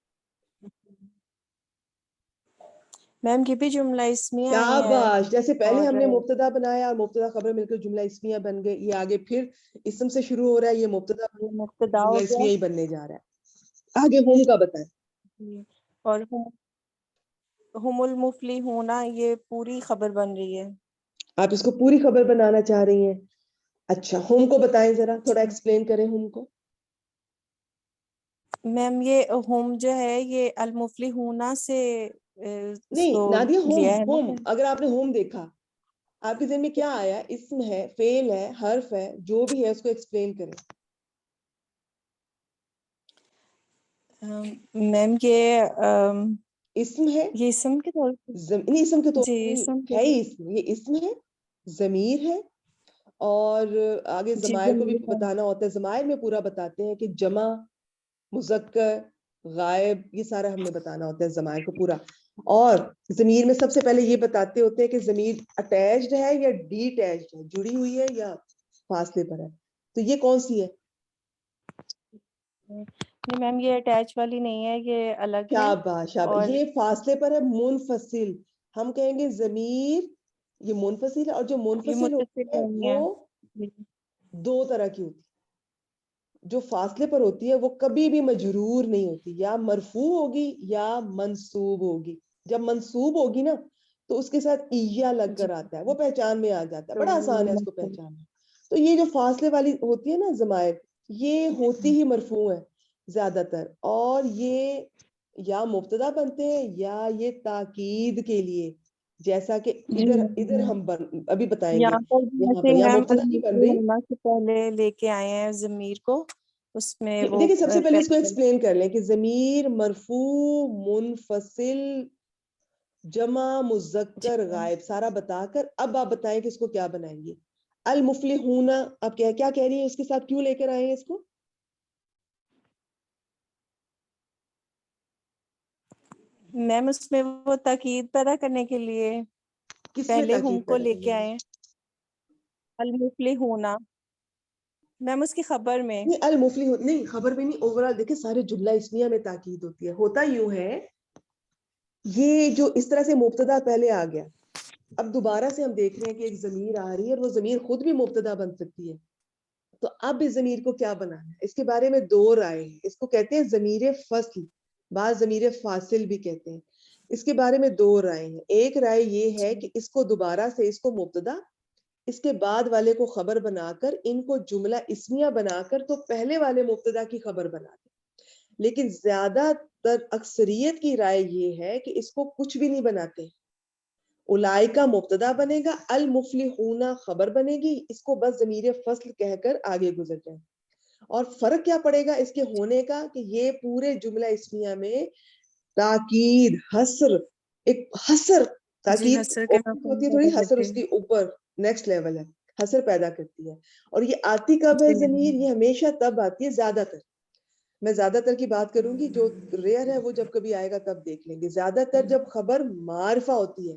میم یہ بھی جملہ اسمیہ کیا ہی ہے, باش, جیسے پہلے ہم اور نے مبتدا بنایا اور مبتدا خبر مل کر جملہ اسمیہ بن گئے, یہ آگے پھر اسم سے شروع ہو رہا ہے, یہ مبتدا یہ مبتدا جملہ ہو اسمیہ گیا. ہی بننے جا رہا ہے. آگے ہوم کا بتائیں. اور ہم المفلحون, یہ پوری خبر بن رہی ہے. آپ اس کو پوری خبر بنانا چاہ رہی ہیں. اچھا, ہوم کو بتائیں ذرا, تھوڑا ایکسپلین کریں ہوم کو. میم یہ ہوم جو ہے یہ المفلحون سے اس نہیں کو نادیہ, ہوم لیا ہے ہوم نا. اگر آپ نے ہوم دیکھا, آپ کے ذہن میں کیا آیا؟ اسم ہے, فعل ہے, حرف ہے, جو بھی ہے اس کو ایکسپلین کریں. میم یہ اسم ہے, یہ اسم کے طور پہ, نہیں اسم کے طور جی پر اسم نہیں ہے, اسم, یہ اسم ہے, ضمیر ہے, اور آگے جی ضمائر کو بھی بتانا ہوتا ہے. ضمائر میں پورا بتاتے ہیں کہ جمع, مذکر, غائب, یہ سارا ہم نے بتانا ہوتا ہے ضمائر کو پورا. اور ضمیر میں سب سے پہلے یہ بتاتے ہوتے ہیں کہ ضمیر اٹیچڈ ہے یا ڈی اٹیچڈ ہے, جڑی ہوئی ہے یا فاصلے پر ہے. تو یہ کون سی ہے؟ نہیں میم یہ اٹیچ والی نہیں ہے, یہ الگ ہے. شاباش شاباش, اور یہ فاصلے پر ہے, منفصل. ہم کہیں گے ضمیر یہ منفصل ہے, اور جو یہ منفصل متصل ہوتی ہے نہیں وہ جی. دو طرح کی ہوتی ہے. جو فاصلے پر ہوتی ہے وہ کبھی بھی مجرور نہیں ہوتی, یا مرفوع ہوگی یا منصوب ہوگی. جب منصوب ہوگی نا تو اس کے ساتھ ایہ لگ جی کر آتا ہے, وہ پہچان میں آ جاتا ہے, تو بڑا آسان ہے اس کو پہچاننا. تو یہ جو فاصلے والی ہوتی ہے نا ضمائر, یہ ہوتی ہی مرفوع ہے زیادہ تر, اور یہ یا مبتدا بنتے ہیں یا یہ تاکید کے لیے, جیسا کہ جی ادھر ہم ابھی بتائیں گے. یہاں پر یہاں جیسے پر یا میم مبتدا نہیں بن رہی. المفلحون سے پہلے لے کے آئے ہیں ضمیر کو, اس میں وہ دیکھیں سب سے پہلے اس کو ایکسپلین کر لیں کہ ضمیر مرفوع, منفصل, جمع, مذکر, غائب سارا بتا کر اب آپ بتائیں کہ اس کو کیا بنائیں گے. المفلحون, آپ کیا کہہ رہی ہیں, اس کے ساتھ کیوں لے کر آئے ہیں اس کو؟ میم اس میں وہ تاکید پیدا کرنے کے لیے کس میں پہلے ہم تاکید کو پیدا لے کرنے کے کی؟ آئے المفلحون. میم اس کی خبر میں نہیں المفلحون نہیں, خبر میں نہیں, اوورال دیکھیں سارے جملہ اسمیہ میں تاکید ہوتی ہے. ہوتا یوں ہے, یہ جو اس طرح سے مبتدا پہلے آ گیا, اب دوبارہ سے ہم دیکھ رہے ہیں کہ ایک ضمیر آ رہی ہے, اور وہ ضمیر خود بھی مبتدا بن سکتی ہے. تو اب اس ضمیر کو کیا بنانا ہے, اس کے بارے میں دو رائے ہیں. اس کو کہتے ہیں ضمیر فصل, بعض ضمیر فاصل بھی کہتے ہیں. اس کے بارے میں دو رائے ہیں. ایک رائے یہ ہے کہ اس کو دوبارہ سے اس کو مبتدا, اس کے بعد والے کو خبر بنا کر ان کو جملہ اسمیہ بنا کر تو پہلے والے مبتدا کی خبر بنا دیں. لیکن زیادہ تر اکثریت کی رائے یہ ہے کہ اس کو کچھ بھی نہیں بناتے. اولائکا مبتدا بنے گا, المفلحون خبر بنے گی, اس کو بس ضمیر فصل کہہ کر آگے گزر جائیں. اور فرق کیا پڑے گا اس کے ہونے کا, کہ یہ پورے جملہ اسمیہ میں تاکید, حسر, ایک حسر, جی تاکید حسر کے ہوتی ہے مفہوم تھوڑی, پیدا حسر کرتے اس ہیں. کی اوپر نیکسٹ لیول ہے. حسر پیدا کرتی ہے. اور یہ آتی کب ہے ضمیر؟ یہ ہمیشہ تب آتی ہے زیادہ تر. میں زیادہ تر کی بات کروں گی, جو ریئر ہے وہ جب کبھی آئے گا تب دیکھ لیں گے. زیادہ تر جب خبر معرفہ ہوتی ہے.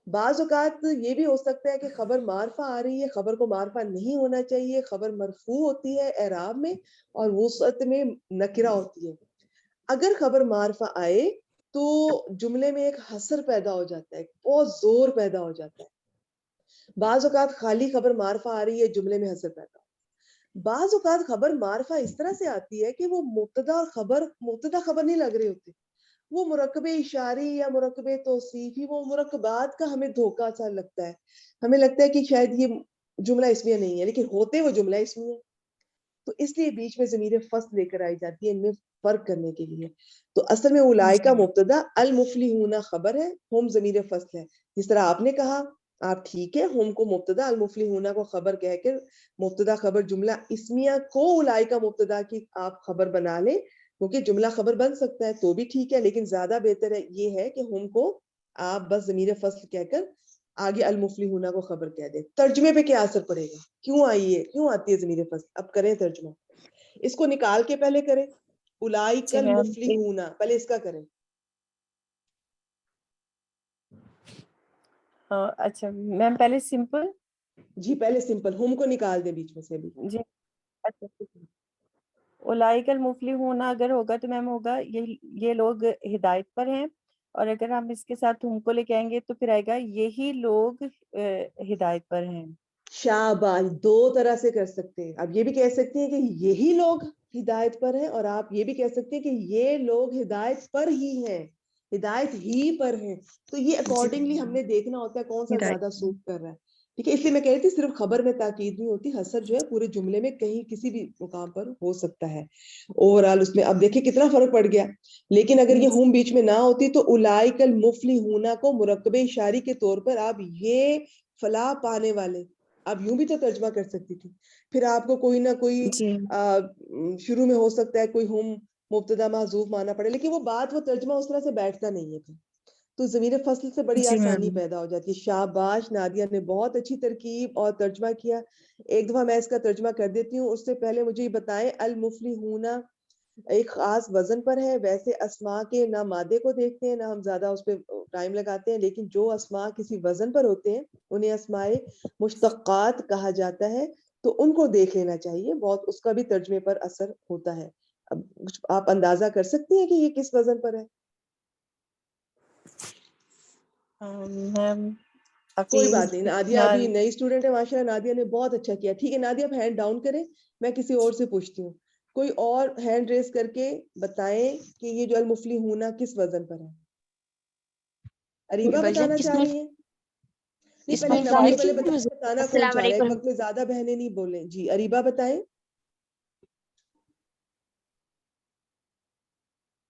بعض اوقات یہ بھی ہو سکتا ہے کہ خبر معرفہ آ رہی ہے, خبر کو معرفہ نہیں ہونا چاہیے, خبر مرفوع ہوتی ہے اعراب میں اور وسعت میں نکرہ ہوتی ہے. اگر خبر معرفہ آئے تو جملے میں ایک حسر پیدا ہو جاتا ہے, بہت زور پیدا ہو جاتا ہے. بعض اوقات خالی خبر معرفہ آ رہی ہے, جملے میں حسر پیدا ہو. بعض اوقات خبر معرفہ اس طرح سے آتی ہے کہ وہ مبتدا اور خبر, مبتدا خبر نہیں لگ رہے ہوتے, وہ مرکب اشاری یا مرکب توصیفی, وہ مرکبات کا ہمیں دھوکہ سا لگتا ہے. ہمیں لگتا ہے کہ شاید یہ جملہ اسمیہ نہیں ہے, لیکن ہوتے وہ جملہ اسمیہ. تو اس لیے بیچ میں ضمیر فصل لے کر آئی جاتی ہے ان میں فرق کرنے کے لیے. تو اصل میں اولئک مبتدا, المفلحون خبر ہے, ہم ضمیر فصل ہے. جس طرح آپ نے کہا آپ ٹھیک ہے, ہم کو مبتدا, المفلحون کو خبر کہہ کر مبتدا خبر جملہ اسمیہ کو اولئک مبتدا کی آپ خبر بنا لیں, کیونکہ جملہ خبر بن سکتا ہے تو بھی ٹھیک ہے, لیکن زیادہ بہتر ہے یہ ہے کہ ہم کو آپ بس ضمیر فصل کہہ کر آگے المفلحون کو خبر کہہ دیں. ترجمے پہ کیا اثر پڑے گا, کیوں آتی ہے ضمیر فصل؟ اب کریں ترجمہ, اس کو نکال کے پہلے کریں, اولئک المفلحون, پہلے اس کا کریں. اچھا میم پہلے سمپل, جی پہلے سمپل, ہم کو نکال دیں بیچ میں سے بھی. جی اچھا اولئک المفلحون اگر ہوگا تو میم ہوگا یہ لوگ ہدایت پر ہیں, اور اگر ہم اس کے ساتھ ہم کو لے کے آئیں گے تو پھر آئے گا یہی لوگ ہدایت پر ہیں. شاباش, دو طرح سے کر سکتے ہیں. آپ یہ بھی کہہ سکتے ہیں کہ یہی لوگ ہدایت پر ہیں, اور آپ یہ بھی کہہ سکتے ہیں کہ یہ لوگ ہدایت پر ہی ہیں, ہدایت ہی پر ہیں. تو یہ اکارڈنگلی ہم نے دیکھنا ہوتا ہے کون سا زیادہ سوٹ کر رہا ہے. ٹھیک ہے, اس لیے میں کہہ رہی تھی صرف خبر میں تاکید نہیں ہوتی, حسر جو ہے پورے جملے میں کہیں کسی بھی مقام پر ہو سکتا ہے. اوورآل اس میں اب دیکھیں کتنا فرق پڑ گیا. لیکن اگر یہ ہم بیچ میں نہ ہوتی تو اولئک المفلحون کو مرکب اشاری کے طور پر آپ یہ فلاح پانے والے, آپ یوں بھی تو ترجمہ کر سکتی تھی. پھر آپ کو کوئی نہ کوئی شروع میں ہو سکتا ہے کوئی ہم مبتدا محذوف مانا پڑے, لیکن وہ بات, وہ ترجمہ اس طرح سے بیٹھتا نہیں ہے. تو ضمیر فصل سے بڑی آسانی پیدا ہو جاتی ہے. شاباش, نادیہ نے بہت اچھی ترکیب اور ترجمہ کیا. ایک دفعہ میں اس کا ترجمہ کر دیتی ہوں, اس سے پہلے مجھے یہ بتائیں المفلحون ایک خاص وزن پر ہے. ویسے اسماء کے نہ مادے کو دیکھتے ہیں نہ ہم زیادہ اس پہ ٹائم لگاتے ہیں, لیکن جو اسماء کسی وزن پر ہوتے ہیں انہیں اسماء مشتقات کہا جاتا ہے, تو ان کو دیکھ لینا چاہیے, بہت اس کا بھی ترجمے پر اثر ہوتا ہے. اب آپ اندازہ کر سکتی ہیں کہ یہ کس وزن پر ہے؟ کوئی بات نہیں, نادیہ ابھی نئی اسٹوڈنٹ ہے, ماشاءاللہ نادیہ نے بہت اچھا کیا. ٹھیک ہے نادیہ, آپ ہینڈ ڈاؤن کریں, میں کسی اور سے پوچھتی ہوں. کوئی اور ہینڈ ریز کر کے بتائیں کہ یہ جو المفلحون کس وزن پر ہے. اریبہ بتانا چاہ رہی ہیں؟ نہیں پہلے میں بولوں, پہلے بتانا کون چاہ رہا ہے, ایک وقت میں زیادہ بہنیں نہیں بولیں. جی اریبہ بتائیں.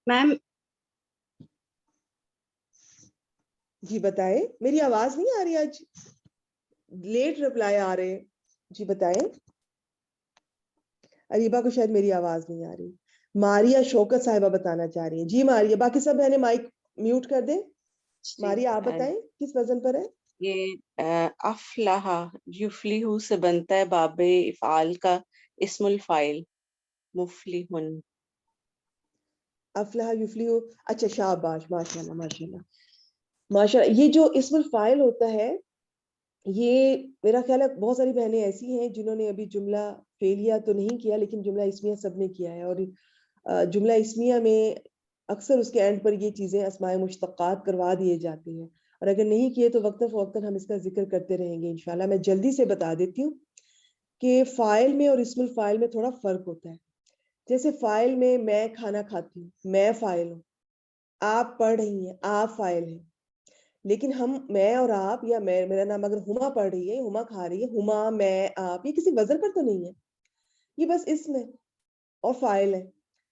میم جی بتائیں, میری آواز نہیں آ رہی, آج لیٹ رپلائی آ رہے. جی بتائیں. اریبہ کو شاید میری آواز نہیں آ رہی. ماریا شوکت صاحبہ بتانا چاہ رہی ہیں. جی ماریا, باقی سب بہنیں مائک میوٹ کر دیں. ماریا آپ بتائیں کس وزن پر ہے. یہ افلح یفلح سے بنتا ہے, باب افعال کا اسم الفاعل مفلحن. افلح یفلح, اچھا شاباش, ماشاءاللہ ماشاءاللہ ماشاءاللہ. یہ جو اسم الفاعل ہوتا ہے, یہ میرا خیال ہے بہت ساری بہنیں ایسی ہیں جنہوں نے ابھی جملہ فعلیہ تو نہیں کیا, لیکن جملہ اسمیہ سب نے کیا ہے. اور جملہ اسمیہ میں اکثر اس کے اینڈ پر یہ چیزیں اسماء مشتقات کروا دیے جاتے ہیں, اور اگر نہیں کیے تو وقتاً فوقتاً ہم اس کا ذکر کرتے رہیں گے انشاءاللہ. میں جلدی سے بتا دیتی ہوں کہ فاعل میں اور اسم الفاعل میں تھوڑا فرق ہوتا ہے. جیسے فاعل میں کھانا کھاتی ہوں, میں فاعل ہوں. آپ پڑھ رہی ہیں, آپ فاعل ہیں. لیکن ہم, میں اور آپ, یا میرا نام اگر ہما پڑھ رہی ہے, ہما کھا رہی ہے, ہما میں آپ, یہ کسی وزن پر تو نہیں ہے, یہ بس اسم ہے اور فاعل ہے.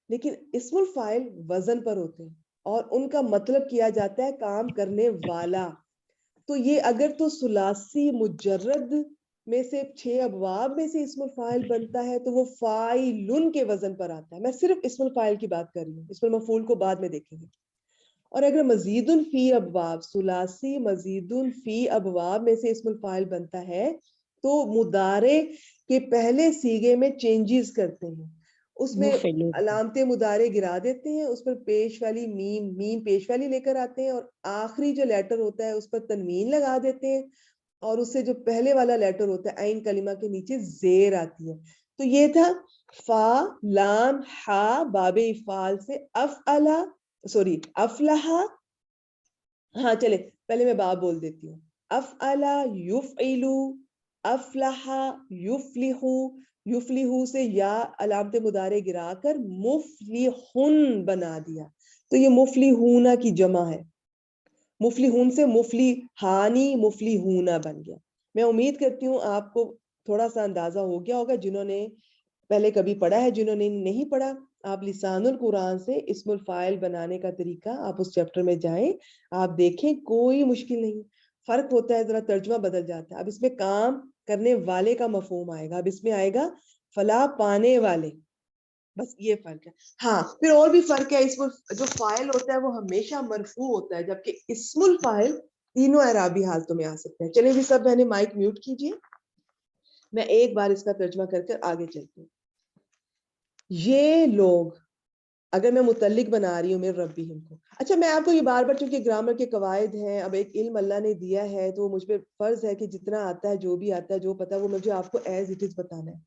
لیکن اسم الفاعل وزن پر ہوتے ہیں اور ان کا مطلب کیا جاتا ہے کام کرنے والا. تو یہ اگر تو ثلاثی مجرد میں سے 6 ابواب میں سے اسم الفاعل بنتا ہے تو وہ فاعلن کے وزن پر آتا ہے. میں صرف اسم الفاعل کی بات کر رہی ہوں, اسم المفعول کو بعد میں دیکھیں گے. اور اگر مزید فی ابواب, ثلاثی مزید فی ابواب میں سے اسم الفاعل بنتا ہے تو مضارع کے پہلے سیغے میں چینجز کرتے ہیں, اس میں مفعول. علامت مضارع گرا دیتے ہیں, اس پر پیش والی میم پیش والی لے کر آتے ہیں, اور آخری جو لیٹر ہوتا ہے اس پر تنوین لگا دیتے ہیں, اور اس سے جو پہلے والا لیٹر ہوتا ہے عین کلمہ کے نیچے زیر آتی ہے. تو یہ تھا فا لام ہا باب افعال سے افعلا افلحا. ہاں چلے پہلے میں باب بول دیتی ہوں. افعلا یفعلو, افلحا یفلحو, یفلحو سے یا علامت مضارع گرا کر مفلحن بنا دیا, تو یہ مفلحون کی جمع ہے. مفلحون سے مفلحانی مفلحون بن گیا. میں امید کرتی ہوں آپ کو تھوڑا سا اندازہ ہو گیا ہوگا, جنہوں نے پہلے کبھی پڑھا ہے, جنہوں نے نہیں پڑھا, آپ لسان القرآن سے اسم الفاعل بنانے کا طریقہ آپ اس چیپٹر میں جائیں, آپ دیکھیں کوئی مشکل نہیں. فرق ہوتا ہے ذرا ترجمہ بدل جاتا ہے. اب اس میں کام کرنے والے کا مفہوم آئے گا, اب اس میں آئے گا فلاح پانے والے, بس یہ فرق ہے. ہاں پھر اور بھی فرق ہے, اسم جو فاعل ہوتا ہے وہ ہمیشہ مرفوع ہوتا ہے, جبکہ اسم الفاعل تینوں اعرابی حالتوں میں آ سکتے ہیں. چلیں جی سب بہنیں مائک میوٹ کیجیے, میں ایک بار اس کا ترجمہ کر کر آگے چلتی ہوں. یہ لوگ, اگر میں متعلق بنا رہی ہوں میرے ربیہم کو, اچھا میں آپ کو یہ بار بار, چونکہ گرامر کے قواعد ہیں, اب ایک علم اللہ نے دیا ہے تو مجھ پہ فرض ہے کہ جتنا آتا ہے, جو بھی آتا ہے, جو پتا ہے, وہ مجھے آپ کو ایز اٹ از بتانا ہے.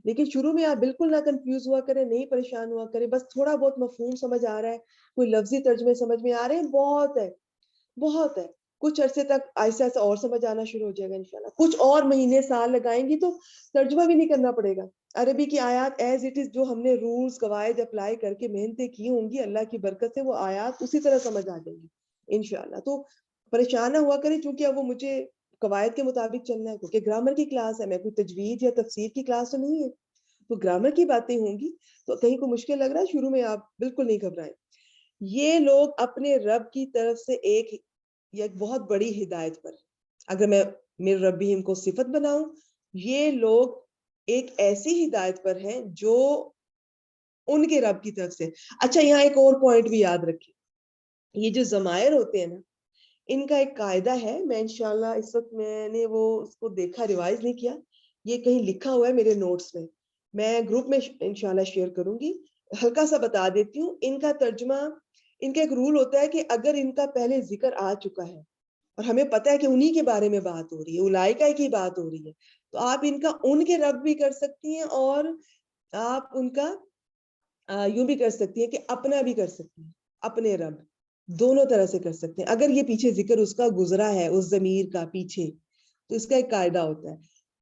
لیکن شروع میں آپ بالکل نہ کنفیوز ہوا کریں, نہیں پریشان ہوا کریں, بس تھوڑا بہت مفہوم سمجھ آ رہا ہے, کوئی لفظی ترجمے سمجھ میں آ رہے ہیں, بہت ہے. کچھ عرصے تک آہستہ آہستہ اور سمجھ آنا شروع ہو جائے گا انشاءاللہ. کچھ اور مہینے سال لگائیں گی تو ترجمہ بھی نہیں کرنا پڑے گا. عربی کی آیات ایز اٹ از جو ہم نے رولز قواعد اپلائی کر کے محنتیں کی ہوں گی, اللہ کی برکت سے وہ آیات اسی طرح سمجھ آ جائیں گی انشاءاللہ. تو پریشان نہ ہوا کریں, چونکہ اب وہ مجھے قواعد کے مطابق چلنا ہے, کیونکہ گرامر کی کلاس ہے, میں کوئی تجوید یا تفسیر کی کلاس تو نہیں ہے, تو گرامر کی باتیں ہوں گی. تو کہیں کو مشکل لگ رہا ہے, شروع میں آپ بالکل نہیں گھبرائیں. یہ لوگ اپنے رب کی طرف سے ایک بہت بڑی ہدایت پر, اگر میں میرے ربیہم کو صفت بناؤں, یہ لوگ ایک ایسی ہدایت پر ہیں جو ان کے رب کی طرف سے. اچھا یہاں ایک اور پوائنٹ بھی یاد رکھیں, یہ جو ضمائر ہوتے ہیں نا, ان کا ایک قاعدہ ہے, میں انشاءاللہ اس وقت میں نے وہ اس کو دیکھا, ریوائز نہیں کیا, یہ کہیں لکھا ہوا ہے میرے نوٹس میں گروپ میں انشاءاللہ شیئر کروں گی. ہلکا سا بتا دیتی ہوں, ان کا ترجمہ, ان کا ایک رول ہوتا ہے کہ اگر ان کا پہلے ذکر آ چکا ہے اور ہمیں پتہ ہے کہ انہی کے بارے میں بات ہو رہی ہے, اولائکہ کی بات ہو رہی ہے, تو آپ ان کا ان کے رب بھی کر سکتی ہیں, اور آپ ان کا یوں بھی کر سکتی ہیں کہ اپنا بھی کر سکتی ہیں, اپنے رب, دونوں طرح سے کر سکتے ہیں. اگر یہ پیچھے ذکر اس کا گزرا ہے, اس ضمیر کا پیچھے, تو اس کا ایک قاعدہ ہوتا ہے.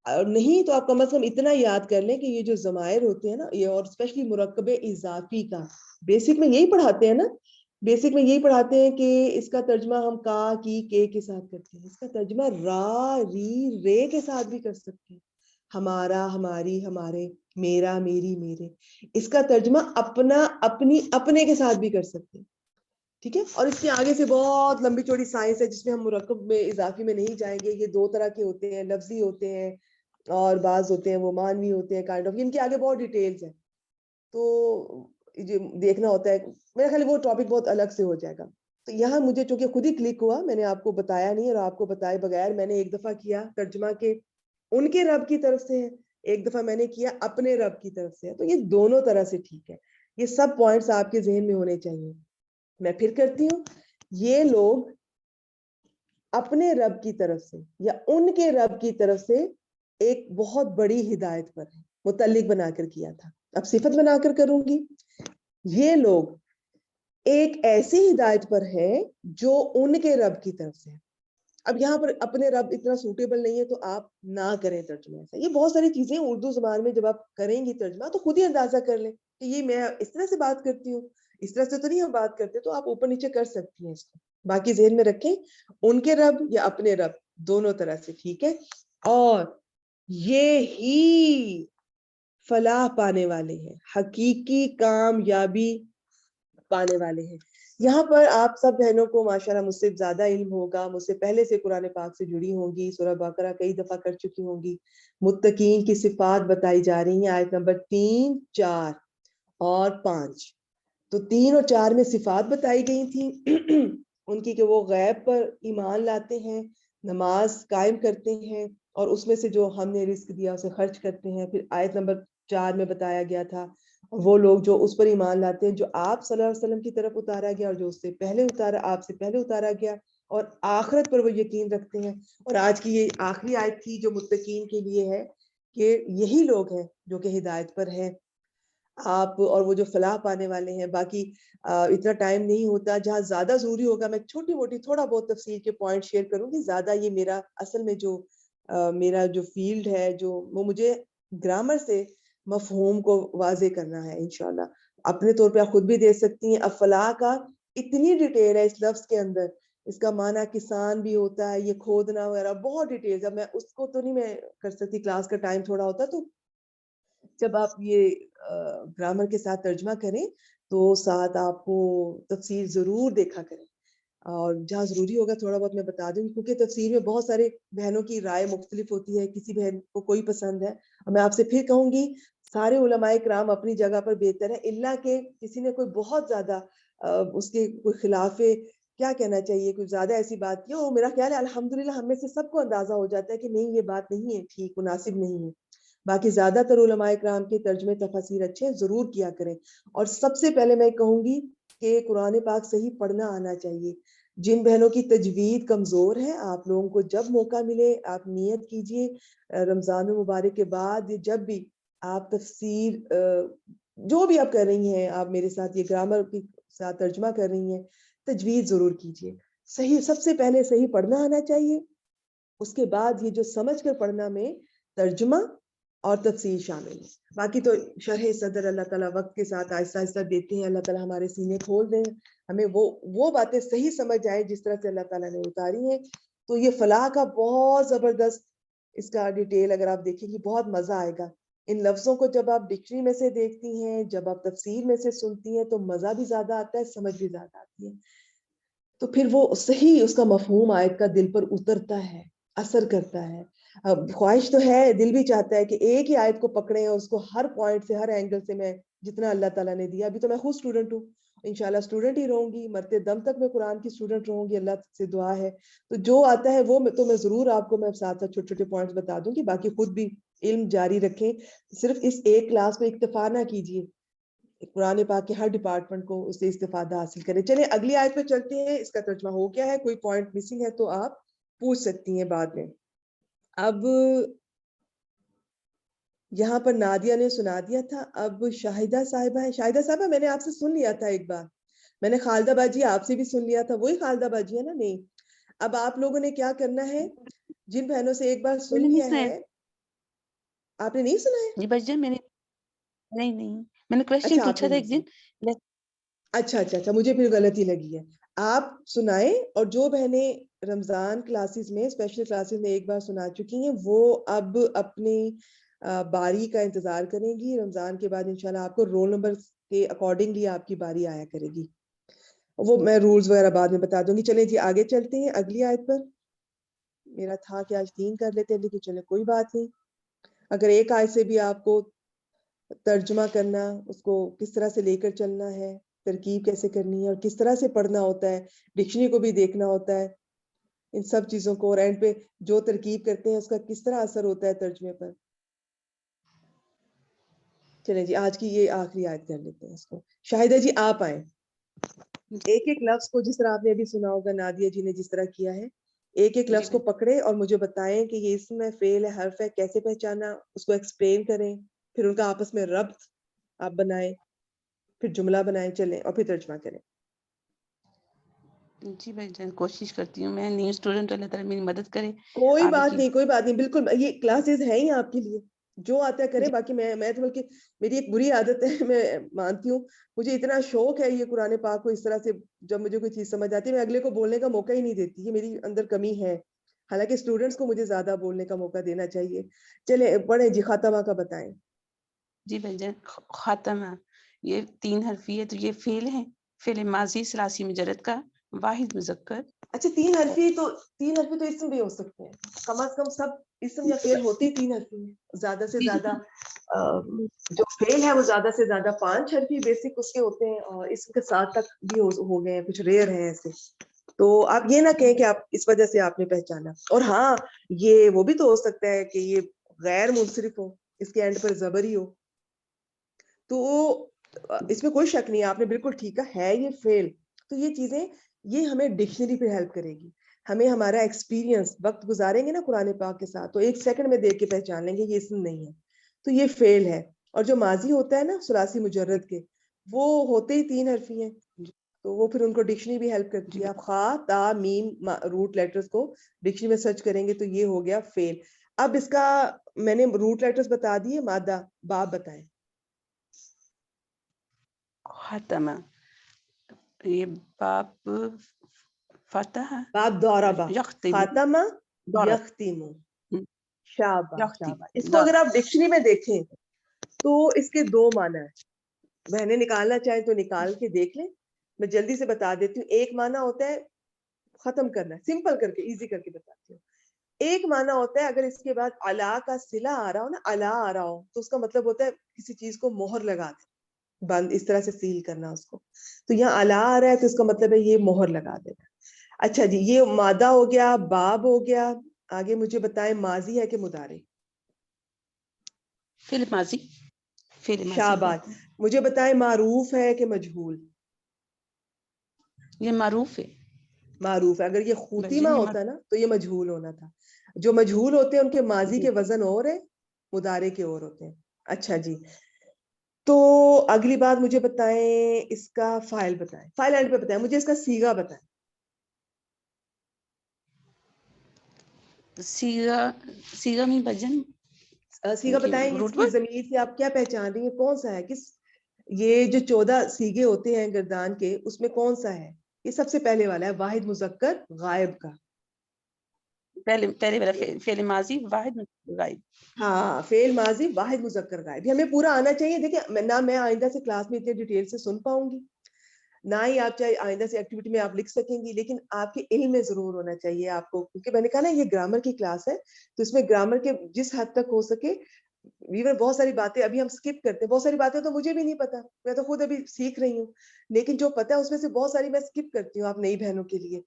اور نہیں تو آپ کم از کم اتنا یاد کر لیں کہ یہ جو ضمائر ہوتے ہیں نا, یہ اور اسپیشلی مرکب اضافی کا, بیسک میں یہی پڑھاتے ہیں نا, بیسک میں یہی پڑھاتے ہیں کہ اس کا ترجمہ ہم کا کی کے ساتھ کرتے ہیں, اس کا ترجمہ را ری رے کے ساتھ بھی کر سکتے ہیں, ہمارا ہماری ہمارے, میرا میری میرے. اس کا ترجمہ اپنا اپنی اپنے کے ساتھ بھی کر سکتے ہیں, ٹھیک ہے. اور اس کے آگے سے بہت لمبی چوڑی سائنس ہے جس میں ہم مرکب میں اضافی میں نہیں جائیں گے. یہ دو طرح کے ہوتے ہیں, لفظی ہوتے ہیں اور بعض ہوتے ہیں وہ مانوی ہوتے ہیں, کائنڈ آف, ان کے آگے بہت ڈیٹیلز ہیں, تو دیکھنا ہوتا ہے. میرا خیال وہ ٹاپک بہت الگ سے ہو جائے گا. تو یہاں مجھے چونکہ خود ہی کلک ہوا, میں نے آپ کو بتایا نہیں, اور آپ کو بتائے بغیر میں نے ایک دفعہ کیا ترجمہ کے ان کے رب کی طرف سے ہے, ایک دفعہ میں نے کیا اپنے رب کی طرف سے ہے. تو یہ دونوں طرح سے ٹھیک ہے. یہ سب پوائنٹس آپ کے ذہن میں ہونے چاہیے. میں پھر کرتی ہوں, یہ لوگ اپنے رب کی طرف سے یا ان کے رب کی طرف سے ایک بہت بڑی ہدایت پر ہے. متعلق بنا کر کیا تھا, اب صفت بنا کر کروں گی. یہ لوگ ایک ایسی ہدایت پر ہے جو ان کے رب کی طرف سے ہے. اب یہاں پر اپنے رب اتنا سوٹیبل نہیں ہے تو آپ نہ کریں ترجمہ ایسا. یہ بہت ساری چیزیں اردو زبان میں جب آپ کریں گی ترجمہ تو خود ہی اندازہ کر لیں کہ یہ میں اس طرح سے بات کرتی ہوں, اس طرح سے تو نہیں ہم بات کرتے, تو آپ اوپر نیچے کر سکتی ہیں اس کو. باقی ذہن میں رکھیں, ان کے رب یا اپنے رب, دونوں طرح سے ٹھیک ہے. اور یہ ہی فلاح پانے والے ہیں, حقیقی کامیابی پانے والے ہیں. یہاں پر آپ سب بہنوں کو ماشاءاللہ مجھ سے زیادہ علم ہوگا, مجھ سے پہلے سے قرآن پاک سے جڑی ہوں گی, سورہ بقرہ کئی دفعہ کر چکی ہوں گی. متقین کی صفات بتائی جا رہی ہیں, آیت نمبر 3, 4 اور 5. تو 3 اور 4 میں صفات بتائی گئی تھیں ان کی, کہ وہ غیب پر ایمان لاتے ہیں, نماز قائم کرتے ہیں اور اس میں سے جو ہم نے رزق دیا اسے خرچ کرتے ہیں. پھر آیت نمبر 4 میں بتایا گیا تھا وہ لوگ جو اس پر ایمان لاتے ہیں جو آپ صلی اللہ علیہ وسلم کی طرف اتارا گیا اور جو اس سے پہلے اتارا آپ سے پہلے اتارا گیا اور آخرت پر وہ یقین رکھتے ہیں. اور آج کی یہ آخری آیت تھی جو متقین کے لیے ہے کہ یہی لوگ ہیں جو کہ ہدایت پر ہیں آپ اور وہ جو فلاح پانے والے ہیں. باقی اتنا ٹائم نہیں ہوتا, جہاں زیادہ ضروری ہوگا میں چھوٹی موٹی تھوڑا بہت تفصیل کے پوائنٹ شیئر کروں گی. زیادہ یہ میرا اصل میں جو میرا جو فیلڈ ہے جو وہ مجھے گرامر سے مفہوم کو واضح کرنا ہے. انشاءاللہ اپنے طور پہ آپ خود بھی دیکھ سکتی ہیں. افلا کا اتنی ڈیٹیل ہے اس لفظ کے اندر, اس کا معنی کسان بھی ہوتا ہے, یہ کھودنا وغیرہ بہت ڈیٹیل. اب میں اس کو تو نہیں میں کر سکتی, کلاس کا ٹائم تھوڑا ہوتا, تو جب آپ یہ گرامر کے ساتھ ترجمہ کریں تو ساتھ آپ کو تفسیر ضرور دیکھا کریں, اور جہاں ضروری ہوگا تھوڑا بہت میں بتا دوں گی, کیونکہ تفسیر میں بہت سارے بہنوں کی رائے مختلف ہوتی ہے, کسی بہن کو کوئی پسند ہے. اور میں آپ سے پھر کہوں گی سارے علماء کرام اپنی جگہ پر بہتر ہے, الا کہ کسی نے کوئی بہت زیادہ اس کے کوئی خلاف کیا کہنا چاہیے کوئی زیادہ ایسی بات کی, اور میرا خیال ہے الحمدللہ ہم میں سے سب کو اندازہ ہو جاتا ہے کہ نہیں یہ بات نہیں ہے ٹھیک, مناسب نہیں ہے. باقی زیادہ تر علماء کرام کے ترجمے تفاسیر اچھے ضرور کیا کریں. اور سب سے پہلے میں کہوں گی کہ قرآن پاک صحیح پڑھنا آنا چاہیے. جن بہنوں کی تجوید کمزور ہے آپ لوگوں کو جب موقع ملے آپ نیت کیجئے رمضان المبارک کے بعد جب بھی آپ تفسیر جو بھی آپ کر رہی ہیں, آپ میرے ساتھ یہ گرامر کے ساتھ ترجمہ کر رہی ہیں, تجوید ضرور کیجئے. صحیح سب سے پہلے صحیح پڑھنا آنا چاہیے, اس کے بعد یہ جو سمجھ کر پڑھنا میں ترجمہ اور تفسیر شامل ہے. باقی تو شرح صدر اللہ تعالیٰ وقت کے ساتھ آہستہ آہستہ دیتے ہیں. اللہ تعالیٰ ہمارے سینے کھول دیں, ہمیں وہ باتیں صحیح سمجھ آئے جس طرح سے اللہ تعالیٰ نے اتاری ہیں. تو یہ فلاح کا بہت زبردست اس کا ڈیٹیل اگر آپ دیکھیں گی بہت مزہ آئے گا. ان لفظوں کو جب آپ ڈکشنری میں سے دیکھتی ہیں, جب آپ تفسیر میں سے سنتی ہیں تو مزہ بھی زیادہ آتا ہے, سمجھ بھی زیادہ آتی ہے. تو پھر وہ صحیح اس کا مفہوم آیت کا دل پر اترتا ہے, اثر کرتا ہے. خواہش تو ہے, دل بھی چاہتا ہے کہ ایک ہی آیت کو پکڑیں اور اس کو ہر پوائنٹ سے ہر اینگل سے میں جتنا اللہ تعالیٰ نے دیا. ابھی تو میں خود اسٹوڈنٹ ہوں, انشاءاللہ اسٹوڈنٹ ہی رہوں گی, مرتے دم تک میں قرآن کی اسٹوڈنٹ رہوں گی, اللہ سے دعا ہے. تو جو آتا ہے وہ تو میں ضرور آپ کو میں ساتھ ساتھ چھوٹے چھوٹے پوائنٹس بتا دوں گی. باقی خود بھی علم جاری رکھیں, صرف اس ایک کلاس میں اکتفا نہ کیجیے, قرآن پاک کے ہر ڈپارٹمنٹ کو اس سے استفادہ حاصل کریں. چلیں اگلی آیت پہ چلتے ہیں. اس کا ترجمہ ہو گیا ہے, کوئی پوائنٹ مسنگ ہے تو آپ پوچھ سکتی ہیں بعد میں. اب یہاں پر نادیہ نے سنا دیا تھا, اب شاہدہ صاحبہ ہے. شاہدہ صاحبہ میں نے آپ سے سن لیا تھا ایک بار, میں نے خالدہ باجی آپ سے بھی سن لیا تھا, وہی خالدہ باجی ہے نا؟ نہیں, اب آپ لوگوں نے کیا کرنا ہے, جن بہنوں سے ایک بار سن لیا ہے, آپ نے نہیں سنا ہے؟ جی بس جان میں نے نہیں میں نے کوشچن اچھا آپ پوچھا نے تھا نہیں ایک سنا. دن. اچھا مجھے پھر غلطی لگی ہے. آپ سنائیں, اور جو بہنیں رمضان کلاسز میں اسپیشل کلاسز میں ایک بار سنا چکی ہیں وہ اب اپنی باری کا انتظار کریں گی. رمضان کے بعد انشاءاللہ آپ کو رول نمبر کے اکارڈنگلی آپ کی باری آیا کرے گی. وہ میں رولز وغیرہ بعد میں بتا دوں گی. چلیں جی آگے چلتے ہیں اگلی آیت پر. میرا تھا کہ آج 3 کر لیتے ہیں, لیکن چلیں کوئی بات نہیں. اگر ایک آیت سے بھی آپ کو ترجمہ کرنا, اس کو کس طرح سے لے کر چلنا ہے, ترکیب کیسے کرنی ہے, اور کس طرح سے پڑھنا ہوتا ہے, ڈکشنری کو بھی دیکھنا ہوتا ہے, ان سب چیزوں کو, اور اینڈ پہ جو ترکیب کرتے ہیں اس کا کس طرح اثر ہوتا ہے ترجمے پر. چلیں جی آج کی یہ آخری آیت کر لیتے ہیں اس کو. شاہدہ جی آپ آئیں. ایک ایک لفظ کو جس طرح آپ نے ابھی سنا ہوگا نادیہ جی نے جس طرح کیا ہے, ایک ایک لفظ کو پکڑے اور مجھے بتائیں کہ یہ اسم ہے, فعل ہے, حرف ہے, کیسے پہچانا, اس کو ایکسپلین کریں, پھر ان کا آپس میں ربط آپ بنائیں, پھر جملہ بنائیں, چلیں اور پھر ترجمہ کریں. جی بھائی جان کوشش کرتی ہوں, میں نیو اسٹوڈنٹ, اللہ تعالیٰ میری مدد کرے. کوئی بات نہیں بالکل, یہ کلاسز ہیں ہی آپ کے لیے, جو آتا ہے کریں. باقی میں تو بلکہ میری ایک بری عادت ہے, میں مانتی ہوں, مجھے اتنا شوق ہے یہ قرآن پاک کو اس طرح سے, جب مجھے کوئی چیز سمجھ آتی ہے میں اگلے کو بولنے کا موقع ہی نہیں دیتی, یہ میری اندر کمی ہے. حالانکہ اسٹوڈنٹس کو مجھے زیادہ بولنے کا موقع دینا چاہیے. چلے پڑھیں جی, خاتمہ کا بتائیں. جی بھائی جان خاتمہ یہ 3 حرفی ہے, تو یہ فعل ہے, فعل ماضی ثلاثی مجرد کا, واحد مذکر. اچھا 3 حرفی تو اسم بھی ہو سکتے ہیں, کم از کم سب اسم یا فعل ہوتے 3 حرفی ہیں. زیادہ سے زیادہ جو فعل ہے وہ زیادہ سے زیادہ 5 حرفی بیسک اس کے ہوتے ہیں, اور اسم کے ساتھ تک بھی ہو گئے ہیں, کچھ ریئر ہیں ایسے. تو آپ یہ نہ کہیں کہ آپ اس وجہ سے آپ نے پہچانا. اور ہاں یہ وہ بھی تو ہو سکتا ہے کہ یہ غیر منصرف ہو, اس کے اینڈ پر زبر ہی ہو, تو اس میں کوئی شک نہیں, آپ نے بالکل ٹھیک ہے یہ فیل. تو یہ چیزیں یہ ہمیں ڈکشنری پہ ہیلپ کرے گی, ہمیں ہمارا ایکسپیرینس وقت گزاریں گے نا قرآن پاک کے ساتھ تو 1 سیکنڈ میں دیکھ کے پہچان لیں گے یہ اسم نہیں ہے, تو یہ فیل ہے. اور جو ماضی ہوتا ہے نا ثلاثی مجرد کے, وہ ہوتے ہی 3 حرفی ہیں, تو وہ پھر ان کو ڈکشنری بھی ہیلپ کرتی ہے. آپ خا تا میم روٹ لیٹرز کو ڈکشنری میں سرچ کریں گے تو یہ ہو گیا فیل. اب اس کا میں نے روٹ لیٹرز بتا دیے, مادہ باب بتائیں. ختم, یہ باپ فتح باب دوربا, یختم خاتمہ دورب یختیم, شاباش یختم شاباش. اس کو اگر آپ ڈکشنری میں دیکھیں تو اس کے 2 معنی ہیں. بہنیں نکالنا چاہیں تو نکال کے دیکھ لیں, میں جلدی سے بتا دیتی ہوں. ایک معنی ہوتا ہے ختم کرنا, سمپل کر کے ایزی کر کے بتاتی ہوں. ایک معنی ہوتا ہے اگر اس کے بعد الا کا صلہ آ رہا ہو نا, الا آ رہا ہو تو اس کا مطلب ہوتا ہے کسی چیز کو مہر لگا دے, بند اس طرح سے سیل کرنا اس کو. تو یہاں الا آ رہا ہے تو اس کا مطلب ہے یہ مہر لگا دینا. اچھا جی, یہ مادہ ہو گیا, باب ہو گیا. آگے مجھے بتائیں ماضی ہے کہ مضارع؟ فعل ماضی, فعل ماضی ہے. شاباش. مجھے بتائیں معروف ہے کہ مجہول؟ یہ معروف ہے. معروف ہے. اگر یہ خوتیمہ یہ ہوتا نا تو یہ مجہول ہونا تھا. جو مجہول ہوتے ہیں ان کے ماضی کے وزن اور ہیں, مضارع کے اور ہوتے ہیں. اچھا جی, تو اگلی بات مجھے بتائیں اس کا فاعل بتائیں, فاعل اینڈ پہ بتائیں. مجھے اس کا صیغہ بتائیں. سیغہ, سیغہ میں وزن, صیغہ بتائیں, اس کی ضمیر سے آپ کیا پہچان رہی ہیں, کون سا ہے, کس, یہ جو 14 صیغے ہوتے ہیں گردان کے اس میں کون سا ہے؟ یہ سب سے پہلے والا ہے, واحد مذکر غائب کا. پہلے والا فعل ماضی واحد غائب. ہاں, فعل ماضی واحد مذکر غائب. ہمیں پورا آنا چاہیے. دیکھیں نہ میں آئندہ سے کلاس میں اتنے ڈیٹیل سے سن پاؤں گی, نہ ہی آپ چاہے آئندہ سے ایکٹیویٹی میں آپ لکھ سکیں گی, لیکن آپ کے علم میں ضرور ہونا چاہیے آپ کو, کیونکہ میں نے کہا نا یہ گرامر کی کلاس ہے, تو اس میں گرامر کے جس حد تک ہو سکے, ویور بہت ساری باتیں ابھی ہم سکپ کرتے ہیں, بہت ساری باتیں تو مجھے بھی نہیں پتا, میں تو خود ابھی سیکھ رہی ہوں, لیکن جو پتا ہے اس میں سے بہت ساری میں سکپ کرتی ہوں آپ نئی بہنوں کے لیے.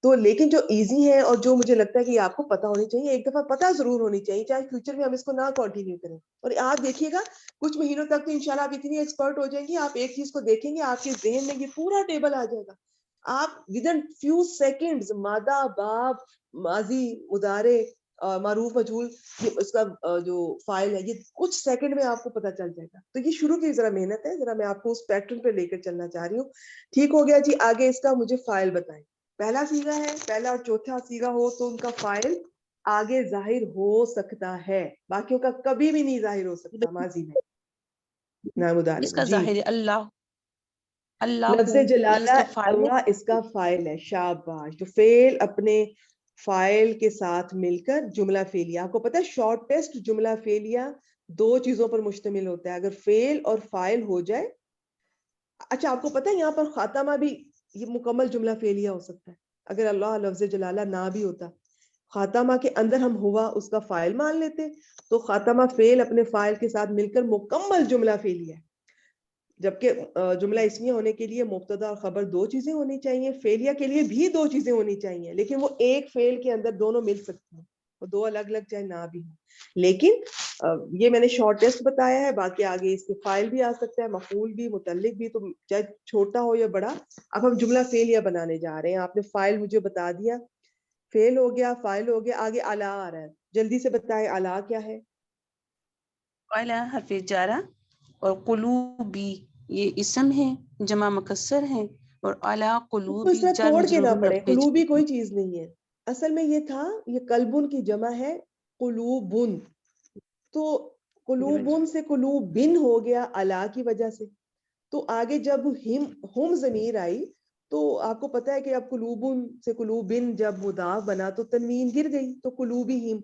تو لیکن جو ایزی ہے اور جو مجھے لگتا ہے کہ آپ کو پتا ہونی چاہیے, ایک دفعہ پتا ضرور ہونی چاہیے, چاہے فیوچر میں ہم اس کو نہ کنٹینیو کریں. اور آپ دیکھیے گا کچھ مہینوں تک تو انشاءاللہ آپ اتنی ایکسپرٹ ہو جائیں گی, آپ ایک چیز کو دیکھیں گے آپ کے ذہن میں یہ پورا ٹیبل آ جائے گا. آپ ودن فیو سیکنڈز مادہ, باب, ماضی, مضارع, معروف, مجہول, اس کا جو فاعل ہے, یہ کچھ سیکنڈ میں آپ کو پتا چل جائے گا. تو یہ شروع کی ذرا محنت ہے, ذرا میں آپ کو اس پیٹرن پہ لے کر چلنا چاہ رہی ہوں. ٹھیک ہو گیا جی. آگے اس کا مجھے فاعل بتائیں. پہلا صیغہ ہے, پہلا اور چوتھا صیغہ ہو تو ان کا فاعل آگے ظاہر ہو سکتا ہے, باقیوں کا کبھی بھی نہیں ظاہر ہو سکتا ماضی میں, نہ مضارع اس میں. کا جی, ظاہر اللہ, اللہ لفظ جلالہ اس کا فاعل ہے. اللہ اس کا فاعل ہے. شاباش. جو فعل اپنے فاعل کے ساتھ مل کر جملہ فعلیہ, آپ کو پتا ہے شارٹیسٹ جملہ فعلیہ 2 چیزوں پر مشتمل ہوتا ہے, اگر فعل اور فاعل ہو جائے. اچھا, آپ کو پتا ہے یہاں پر خاتمہ بھی یہ مکمل جملہ فعلیہ ہو سکتا ہے اگر اللہ لفظ جلالہ نہ بھی ہوتا. خاتمہ کے اندر ہم ہوا اس کا فاعل مان لیتے, تو خاتمہ فعل اپنے فاعل کے ساتھ مل کر مکمل جملہ فعلیہ ہے. جبکہ جملہ اسمیہ ہونے کے لیے مبتدا اور خبر 2 چیزیں ہونی چاہیے, فعلیہ کے لیے بھی 2 چیزیں ہونی چاہیے, لیکن وہ ایک فعل کے اندر دونوں مل سکتی ہیں, وہ 2 الگ الگ چاہے نہ بھی ہوں. لیکن یہ میں نے شارٹیسٹ بتایا ہے, باقی آگے اس کے فاعل بھی آ سکتا ہے, مفعول بھی, متعلق بھی, تو چاہے چھوٹا ہو یا بڑا. اب ہم جملہ فعلیہ بنانے جا رہے ہیں. آپ نے فاعل مجھے بتا دیا, فعل ہو گیا, فاعل ہو گیا, آگے الا آ رہا ہے. جلدی سے بتائیں الا کیا ہے؟ فاعل حرف جارہ, اور قلوبی یہ اسم ہے, جمع مکسر ہے, اور اعلیٰ اس کو اس قلوبی طرح جار توڑ کے مجرور نہ پڑے, مبنی. قلوبی کوئی چیز نہیں ہے. اصل میں یہ تھا, یہ قلبن کی جمع ہے قلوبن, تو قلوبن سے قلوبن ہو گیا الا کی وجہ سے. تو آگے جب ہم ضمیر آئی تو آپ کو پتا ہے کہ اب قلوبن سے قلوبن جب مضاف بنا تو تنوین گر گئی, تو قلوبی ہم.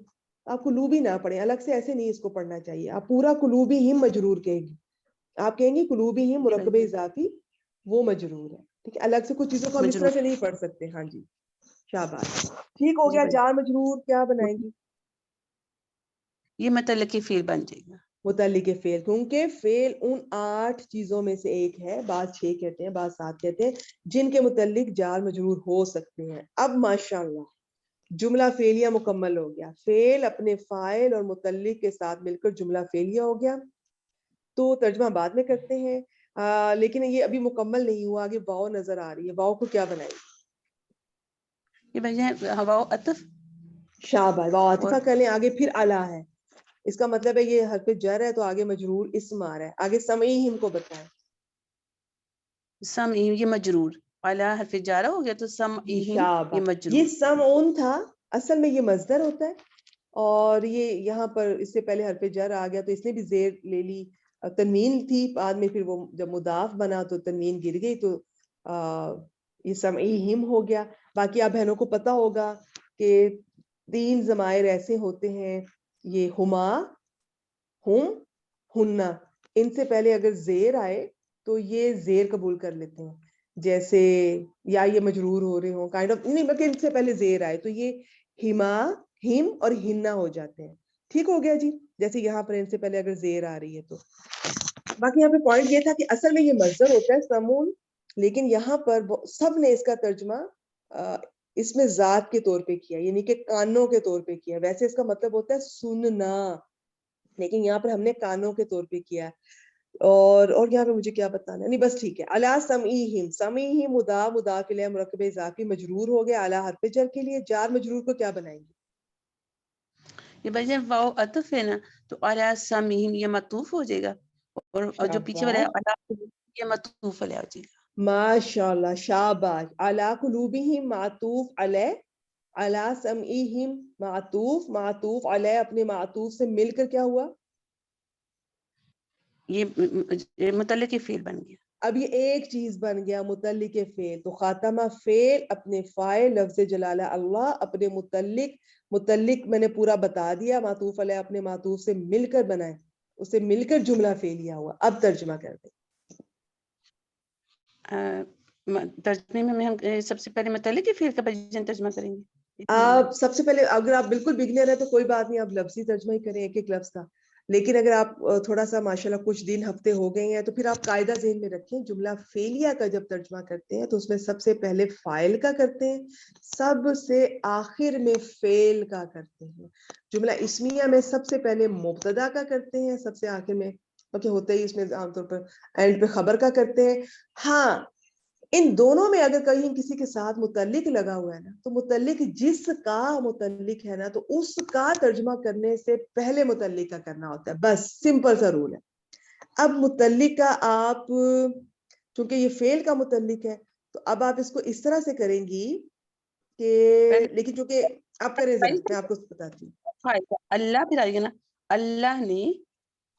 آپ قلوبی نہ پڑھیں, الگ سے ایسے نہیں اس کو پڑھنا چاہیے, آپ پورا قلوبی ہم مجرور کہیں گی. آپ کہیں گی قلوبی ہم مرکب اضافی وہ مجرور ہے, ٹھیک ہے, الگ سے کچھ چیزوں کو ہم اس طرح سے نہیں پڑھ سکتے. ہاں جی, شاباش. ٹھیک ہو گیا. جار مجرور کیا بنائیں گی؟ یہ متعلق فعل بن جائے گا. متعلق فعل، کیونکہ فعل ان 8 چیزوں میں سے ایک ہے، بعض 6 کہتے ہیں، بعض 7 کہتے ہیں، جن کے متعلق جار مجرور ہو سکتے ہیں۔ اب ماشاءاللہ جملہ فعلیہ مکمل ہو گیا، فعل اپنے فاعل اور متعلق کے ساتھ مل کر جملہ فعلیہ ہو گیا۔ تو ترجمہ بعد میں کرتے ہیں، لیکن یہ ابھی مکمل نہیں ہوا، آگے واو نظر آ رہی ہے، واو کو کیا بنائیں گے؟ یہ بھائی ہوا عطف شاباش، واو عاطفہ اور کر لیں، آگے پھر اعلیٰ ہے، اس کا مطلب ہے یہ حرف جر ہے تو آگے مجرور اسم آ رہا ہے۔ آگے سمعیہم کو بتائیں۔ سم یہ مجرور، اعلیٰ حرف جارہ ہو گیا تو سم یہ شاباش، یہ مجرور۔ سمعون تھا، اصل میں یہ مصدر ہوتا ہے، اور یہ یہاں پر اس سے پہلے حرف جر آ گیا تو اس نے بھی زیر لے لی، تنوین تھی، بعد میں پھر وہ جب مضاف بنا تو تنوین گر گئی، تو یہ سمعیہم ہو گیا۔ باقی آپ بہنوں کو پتہ ہوگا کہ 3 ضمائر ایسے ہوتے ہیں، یہ ہما، ہم، ہننا، ان سے پہلے اگر زیر آئے تو یہ زیر قبول کر لیتے ہیں، جیسے یا یہ مجرور ہو رہے ہوں کائنڈ آف، نہیں بلکہ ان سے پہلے زیر آئے تو یہ ہما، ہم اور ہننا ہو جاتے ہیں۔ ٹھیک ہو گیا جی، جیسے یہاں پر ان سے پہلے اگر زیر آ رہی ہے تو۔ باقی یہاں پہ پوائنٹ یہ تھا کہ اصل میں یہ مصدر ہوتا ہے سمون، لیکن یہاں پر سب نے اس کا ترجمہ اس میں ذات کے طور پہ کیا، یعنی کہ کانوں کے طور پہ کیا۔ ویسے اس کا مطلب ہوتا ہے سننا، لیکن یہاں پر ہم نے کانوں کے طور پہ کیا۔ اور یہاں پہ مجھے کیا بتانا ہے، نہیں بس ٹھیک ہے۔ علی سمعیہم، سمعیہم مضاف الیہ مرکب اضافی مجرور ہو گیا، اعلیٰ حرف جر کے لیے جار مجرور کو کیا بنائیں گے؟ یہ بھائی جب واو عطف ہے نا تو اعلیٰ سمعیہم یہ معطوف ہو جائے گا، اور جو پیچھے والا ہے شاباش، اعلیٰ یہ معطوف علیہ ہو جائے گا۔ ماشاءاللہ، شاباش۔ علی قلوبہم معطوف علیہ، علی سمعیہم معطوف علیہ، اپنے معطوف سے مل کر کیا ہوا؟ یہ متعلق فعل بن گیا۔ اب یہ ایک چیز بن گیا متعلق فعل، تو خاتمہ فعل اپنے فاعل لفظ جلالہ اللہ، اپنے متعلق میں نے پورا بتا دیا، معطوف علیہ اپنے معطوف سے مل کر بنائے، اس سے مل کر جملہ فعلیہ ہوا۔ اب ترجمہ کر دیں۔ ترجمے میں ہم سب سے پہلے متعلق فعل کا بجن ترجمہ کریں گے۔ آپ سب سے پہلے اگر آپ بالکل بگنر ہے تو کوئی بات نہیں، آپ لفظی ترجمہ ہی کریں ایک ایک لفظ کا، لیکن اگر آپ تھوڑا سا ماشاءاللہ کچھ دن ہفتے ہو گئے ہیں تو پھر آپ قاعدہ ذہن میں رکھیں، جملہ فعلیہ کا جب ترجمہ کرتے ہیں تو اس میں سب سے پہلے فاعل کا کرتے ہیں، سب سے آخر میں فعل کا کرتے ہیں۔ جملہ اسمیہ میں سب سے پہلے مبتدا کا کرتے ہیں، سب سے آخر میں کہ ہوتا ہی اس میں عام طور پر اینڈ پہ خبر کا کرتے ہیں۔ ہاں، ان دونوں میں اگر کہیں کسی کے ساتھ متعلق لگا ہوا ہے نا تو متعلق جس کا متعلق ہے نا تو اس کا ترجمہ کرنے سے پہلے متعلق کا کرنا ہوتا ہے، بس سمپل سا رول ہے۔ اب متعلق کا آپ چونکہ یہ فعل کا متعلق ہے تو اب آپ اس کو اس طرح سے کریں گی کہ، لیکن چونکہ آپ کریں ذرا، میں آپ کو بتاتی ہوں۔ اللہ پھر آئے گا نا، اللہ نے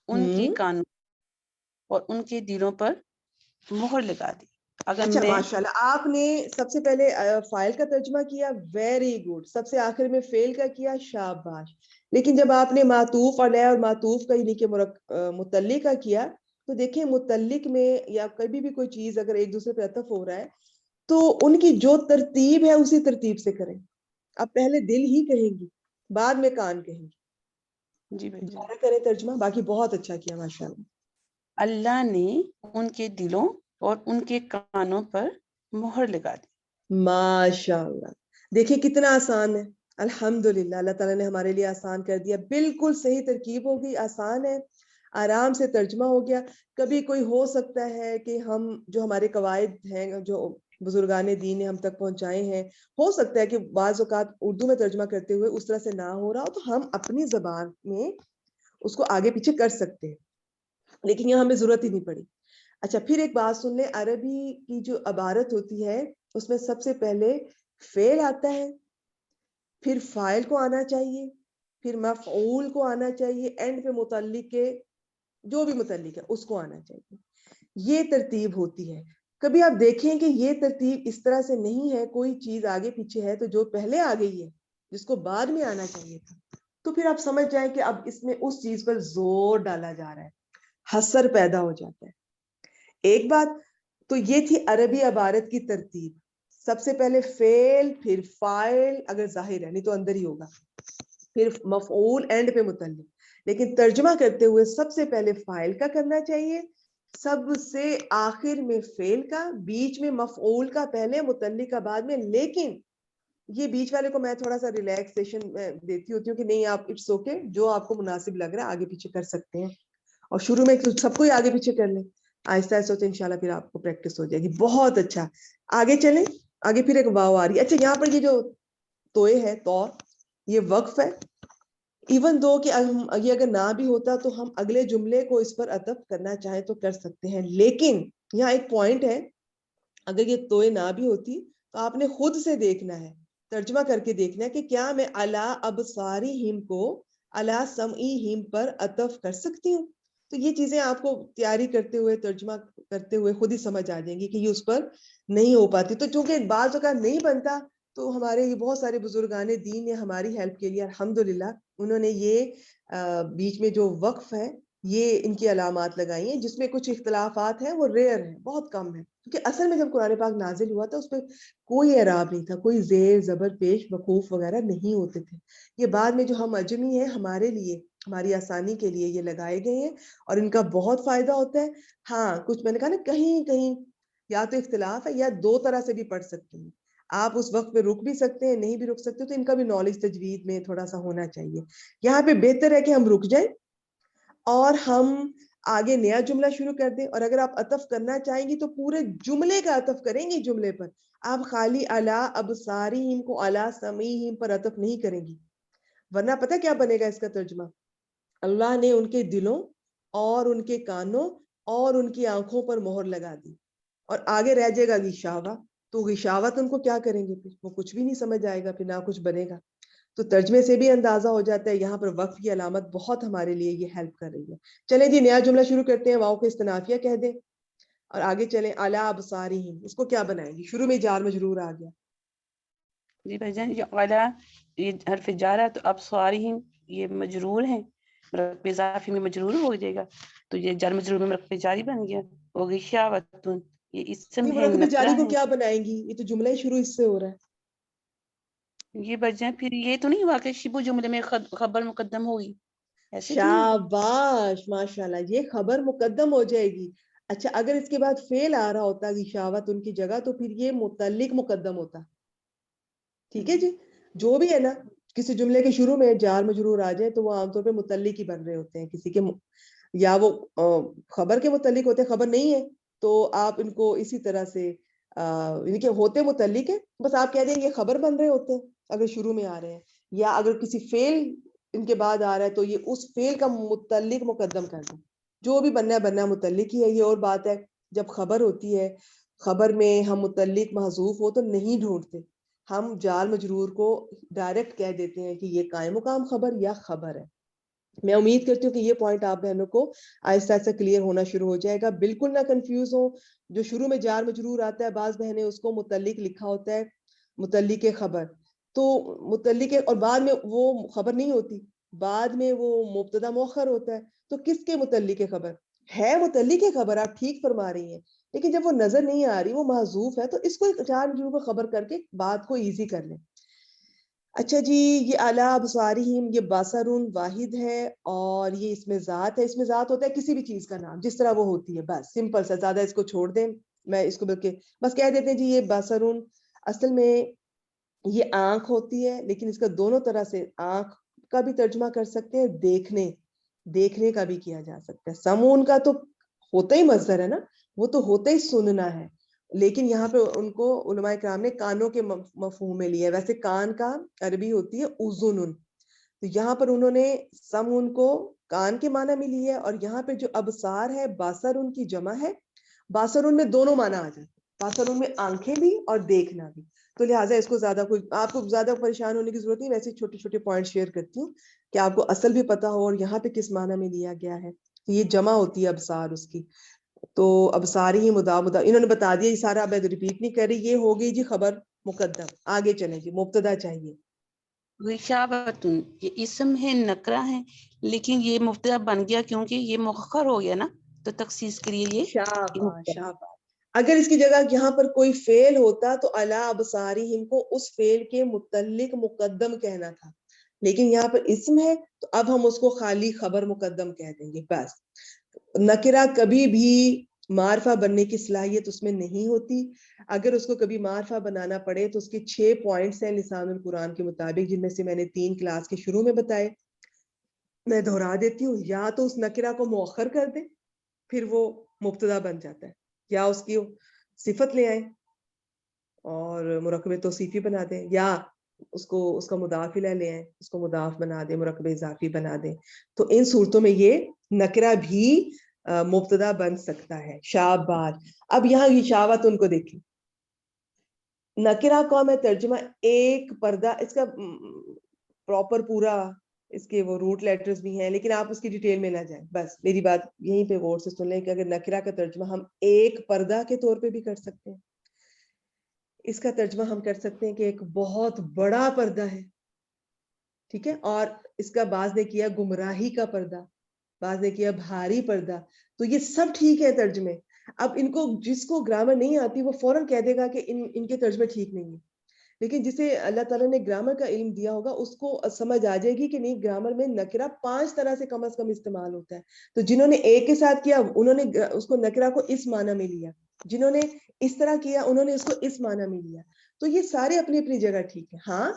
ان کے کانوں اور ان کے دلوں پر مہر لگا دی۔ اگر اچھا میں ماشاءاللہ، آپ نے سب سے پہلے فاعل کا ترجمہ کیا، ویری گڈ، سب سے آخر میں فعل کا کیا، شاباش۔ لیکن جب آپ نے معطوف علیہ اور معطوف کا یعنی کہ متعلق کا کیا تو دیکھیں متعلق میں یا کبھی بھی کوئی چیز اگر ایک دوسرے پہ عطف ہو رہا ہے تو ان کی جو ترتیب ہے اسی ترتیب سے کریں۔ آپ پہلے دل ہی کہیں گی، بعد میں کان کہیں گی۔ جی بھائی جان، دوبارہ کریں ترجمہ، باقی بہت اچھا کیا ماشاءاللہ۔ اللہ نے ان کے دلوں اور ان کے کانوں پر مہر لگا دی۔ ماشاءاللہ، دیکھیں کتنا آسان ہے، الحمدللہ اللہ تعالیٰ نے ہمارے لیے آسان کر دیا، بالکل صحیح ترکیب ہو گئی، آسان ہے، آرام سے ترجمہ ہو گیا۔ کبھی کوئی ہو سکتا ہے کہ ہم جو ہمارے قواعد ہیں جو بزرگان دین نے ہم تک پہنچائے ہیں، ہو سکتا ہے کہ بعض اوقات اردو میں ترجمہ کرتے ہوئے اس طرح سے نہ ہو رہا ہو تو ہم اپنی زبان میں اس کو آگے پیچھے کر سکتے ہیں، لیکن یہاں ہمیں ضرورت ہی نہیں پڑی۔ اچھا پھر ایک بات سن لیں، عربی کی جو عبارت ہوتی ہے اس میں سب سے پہلے فعل آتا ہے، پھر فاعل کو آنا چاہیے، پھر مفعول کو آنا چاہیے، اینڈ پہ متعلق کے جو بھی متعلق ہے اس کو آنا چاہیے، یہ ترتیب ہوتی ہے۔ کبھی آپ دیکھیں کہ یہ ترتیب اس طرح سے نہیں ہے، کوئی چیز آگے پیچھے ہے تو جو پہلے آ گئی ہے جس کو بعد میں آنا چاہیے تھا تو پھر آپ سمجھ جائیں کہ اب اس میں اس چیز پر زور ڈالا جا رہا ہے، حسر پیدا ہو جاتا ہے۔ ایک بات تو یہ تھی عربی عبارت کی ترتیب، سب سے پہلے فعل، پھر فاعل اگر ظاہر ہے نہیں تو اندر ہی ہوگا، پھر مفعول، اینڈ پہ متعلق۔ لیکن ترجمہ کرتے ہوئے سب سے پہلے فاعل کا کرنا چاہیے، سب سے آخر میں فعل کا، بیچ میں مفعول کا پہلے، متعلق کا بعد میں. لیکن یہ بیچ والے کو میں تھوڑا سا ریلیکسیشن دیتی ہوتی ہوں کہ نہیں آپ اٹس اوکے، جو آپ کو مناسب لگ رہا ہے آگے پیچھے کر سکتے ہیں، اور شروع میں سب کو ہی آگے پیچھے کر لیں، آہستہ آہستہ ہوتے انشاءاللہ پھر آپ کو پریکٹس ہو جائے گی. بہت اچھا. آگے چلیں. آگے پھر ایک واو آ رہی ہے. اچھا یہاں پر یہ جو توئے ہے، طور، یہ وقف ہے. ایون دو کہ یہ اگر نہ بھی ہوتا تو ہم اگلے جملے کو اس پر عطف کرنا چاہیں تو کر سکتے ہیں. لیکن یہاں ایک پوائنٹ ہے، اگر یہ توئے نہ بھی ہوتی تو آپ نے خود سے دیکھنا ہے، ترجمہ کر کے دیکھنا ہے کہ کیا میں علی ابصارہم کو علی سمعہم پر عطف کر سکتی ہوں. تو یہ چیزیں آپ کو تیاری کرتے ہوئے، ترجمہ کرتے ہوئے خود ہی سمجھ آ جائیں گی کہ یہ اس پر نہیں ہو پاتی. تو چونکہ بعض اوقات نہیں بنتا تو ہمارے یہ بہت سارے بزرگان دین نے ہماری ہیلپ کے لیے الحمدللہ انہوں نے یہ بیچ میں جو وقف ہے یہ ان کی علامات لگائی ہیں، جس میں کچھ اختلافات ہیں وہ ریئر ہیں، بہت کم ہیں. کیونکہ اصل میں جب قرآن پاک نازل ہوا تھا اس پہ کوئی اعراب نہیں تھا، کوئی زیر زبر پیش وقوف وغیرہ نہیں ہوتے تھے. یہ بعد میں جو ہم عجمی ہیں ہمارے لیے، ہماری آسانی کے لیے یہ لگائے گئے ہیں اور ان کا بہت فائدہ ہوتا ہے. ہاں کچھ میں نے کہا نا کہیں کہیں یا تو اختلاف ہے یا دو طرح سے بھی پڑھ سکتے ہیں. آپ اس وقت پہ رک بھی سکتے ہیں، نہیں بھی رک سکتے تو ان کا بھی نالج تجوید میں تھوڑا سا ہونا چاہیے. یہاں پہ بہتر ہے کہ ہم رک جائیں اور ہم آگے نیا جملہ شروع کر دیں. اور اگر آپ عطف کرنا چاہیں گی تو پورے جملے کا عطف کریں گی جملے پر. آپ خالی علی ابصارہم کو علی سمعہم پر عطف نہیں کریں گی، ورنہ پتہ کیا بنے گا اس کا ترجمہ؟ اللہ نے ان کے دلوں اور ان کے کانوں اور ان کی آنکھوں پر مہر لگا دی، اور آگے رہ جائے گا غشاوہ. تو غشاوت ان کو کیا کریں گے؟ پھر وہ کچھ بھی نہیں سمجھ آئے گا، پھر نہ کچھ بنے گا. تو ترجمے سے بھی اندازہ ہو جاتا ہے یہاں پر وقف کی علامت بہت ہمارے لیے یہ ہیلپ کر رہی ہے. چلیں جی نیا جملہ شروع کرتے ہیں. واؤ کو استنافیہ کہہ دیں اور آگے چلیں. اعلی ابصارہم، اس کو کیا بنائیں گے؟ شروع میں جار مجرور آ گیا. جی بھائی جان، یہ اعلیٰ یہ حرف جار ہے تو ابصارہم یہ مجرور ہیں، مرکب اضافی میں مجرور ہو جائے گا، تو یہ جار مجرور میں مرکب جاری بن گیا. وغشاوۃ یہ اسم یہ ہے، مرکب جاری نکرہ کو ہے. کیا بنائیں گی؟ یہ تو جملہ ہی شروع اس سے ہو رہا ہے. یہ بچہ پھر یہ تو نہیں ہوا کہ شبہ جملے میں خبر مقدم ہوگی، ایسے تو نہیں ہوگا؟ شاباش ماشاءاللہ، یہ خبر مقدم ہو جائے گی. اچھا اگر اس کے بعد فعل آ رہا ہوتا غشاوت ان کی جگہ تو پھر یہ متعلق مقدم ہوتا. ٹھیک ہے جی، جو بھی ہے نا، کسی جملے کے شروع میں جار مجرور آ جائے تو وہ عام طور پہ متعلق ہی بن رہے ہوتے ہیں کسی کے، یا وہ خبر کے متعلق ہوتے ہیں. خبر نہیں ہے تو آپ ان کو اسی طرح سے یعنی کہ ہوتے متعلق ہے، بس آپ کہہ دیں یہ خبر بن رہے ہوتے ہیں اگر شروع میں آ رہے ہیں. یا اگر کسی فعل ان کے بعد آ رہا ہے تو یہ اس فعل کا متعلق مقدم کر دیں. جو بھی بننا ہے بننا متعلق ہی ہے. یہ اور بات ہے جب خبر ہوتی ہے، خبر میں ہم متعلق محذوف ہو تو نہیں ڈھونڈتے، ہم جار مجرور کو ڈائریکٹ کہہ دیتے ہیں کہ یہ قائم مقام خبر یا خبر ہے. میں امید کرتی ہوں کہ یہ پوائنٹ آپ بہنوں کو آہستہ آہستہ کلیئر ہونا شروع ہو جائے گا. بالکل نہ کنفیوز ہو. جو شروع میں جار مجرور آتا ہے بعض بہنیں اس کو متعلق لکھا ہوتا ہے، متعلق خبر، تو متعلق اور بعد میں وہ خبر نہیں ہوتی، بعد میں وہ مبتدا مؤخر ہوتا ہے. تو کس کے متعلق خبر ہے؟ متعلق خبر، آپ ٹھیک فرما رہی ہیں، لیکن جب وہ نظر نہیں آ رہی، وہ محذوف ہے، تو اس کو جار مجرور کو خبر کر کے بات کو ایزی کر لیں. اچھا جی، یہ اعلی ابصارہم یہ بصرٌ واحد ہے اور یہ اس میں ذات ہے. اس میں ذات ہوتا ہے کسی بھی چیز کا نام جس طرح وہ ہوتی ہے، بس سمپل سا. زیادہ اس کو چھوڑ دیں، میں اس کو بلکہ بس کہہ دیتے ہیں جی یہ بصرٌ. اصل میں یہ آنکھ ہوتی ہے، لیکن اس کا دونوں طرح سے آنکھ کا بھی ترجمہ کر سکتے ہیں، دیکھنے کا بھی کیا جا سکتا ہے. سمعون کا تو ہوتا ہی مصدر ہے نا، وہ تو ہوتا ہی سننا ہے، لیکن یہاں پہ ان کو علماء کرام نے کانوں کے مفہوم میں لیا ہے. ویسے کان کا عربی ہوتی ہے اذن، تو یہاں پر انہوں نے سمعون کو کان کے معنی میں لیا ہے. اور یہاں پہ جو ابصار ہے باصرون کی جمع ہے، باصرون میں دونوں معنی آ جاتے ہیں، باصرون میں آنکھیں بھی اور دیکھنا بھی. تو لہٰذا اس کو زیادہ کوئی آپ کو زیادہ پریشان ہونے کی ضرورت نہیں. ویسے چھوٹے چھوٹے پوائنٹ شیئر کرتی ہوں کہ آپ کو اصل بھی پتا ہو اور یہاں پہ کس معنی میں لیا گیا ہے. تو یہ جمع ہوتی ہے ابصار اس کی. تو ابصاری ہی مدام انہوں نے بتا دیا، یہ سارا اب ریپیٹ نہیں کر رہی. یہ ہو گئی جی خبر مقدم. آگے چلیں جی، مبتدا چاہیے. غشاوۃ یہ اسم ہے، نکرہ ہے، لیکن یہ مبتدا بن گیا کیونکہ یہ مؤخر ہو گیا نا، تو تخصیص کے لیے یہ شاباش شاباش. اگر اس کی جگہ یہاں پر کوئی فعل ہوتا تو اعلی ابصارہم کو اس فعل کے متعلق مقدم کہنا تھا، لیکن یہاں پر اسم ہے تو اب ہم اس کو خالی خبر مقدم کہہ دیں گے بس. نکرہ کبھی بھی معرفہ بننے کی صلاحیت اس میں نہیں ہوتی. اگر اس کو کبھی معرفہ بنانا پڑے تو اس کے 6 پوائنٹس ہیں لسان القرآن کے مطابق، جن میں سے میں نے 3 کلاس کے شروع میں بتائے. میں دہرا دیتی ہوں، یا تو اس نکرہ کو مؤخر کر دیں پھر وہ مبتدا بن جاتا ہے، یا اس کی صفت لے آئیں اور مرکب توصیفی بنا دیں، یا اس کا مضاف الیہ لے آئیں، اس کو مضاف بنا دیں، مرکب اضافی بنا دیں. تو ان صورتوں میں یہ نکرہ بھی مبتدا بن سکتا ہے. شاباش. اب یہاں یہ شاوت ان کو دیکھیں. نکرہ کو میں ترجمہ ایک پردہ، اس کا پراپر پورا اس کے وہ روٹ لیٹرز بھی ہیں، لیکن آپ اس کی ڈیٹیل میں نہ جائیں. بس میری بات یہیں پہ غور سے سن لیں کہ اگر نکرہ کا ترجمہ ہم ایک پردہ کے طور پہ بھی کر سکتے ہیں، اس کا ترجمہ ہم کر سکتے ہیں کہ ایک بہت بڑا پردہ ہے. ٹھیک ہے. اور اس کا بعض نے کیا گمراہی کا پردہ، بعض نے کیا بھاری پردہ. تو یہ سب ٹھیک ہے ترجمے. اب ان کو جس کو گرامر نہیں آتی وہ فوراً کہہ دے گا کہ ان کے ترجمے ٹھیک نہیں ہیں، لیکن جسے اللہ تعالیٰ نے گرامر کا علم دیا ہوگا اس کو سمجھ آ جائے گی کہ نہیں، گرامر میں نکرہ 5 طرح سے کم از کم استعمال ہوتا ہے. تو جنہوں نے ایک کے ساتھ کیا انہوں نے اس کو نکرہ کو اس معنی میں لیا، جنہوں نے اس طرح کیا انہوں نے اس کو اس معنی میں لیا. تو یہ سارے اپنی اپنی جگہ ٹھیک ہے. ہاں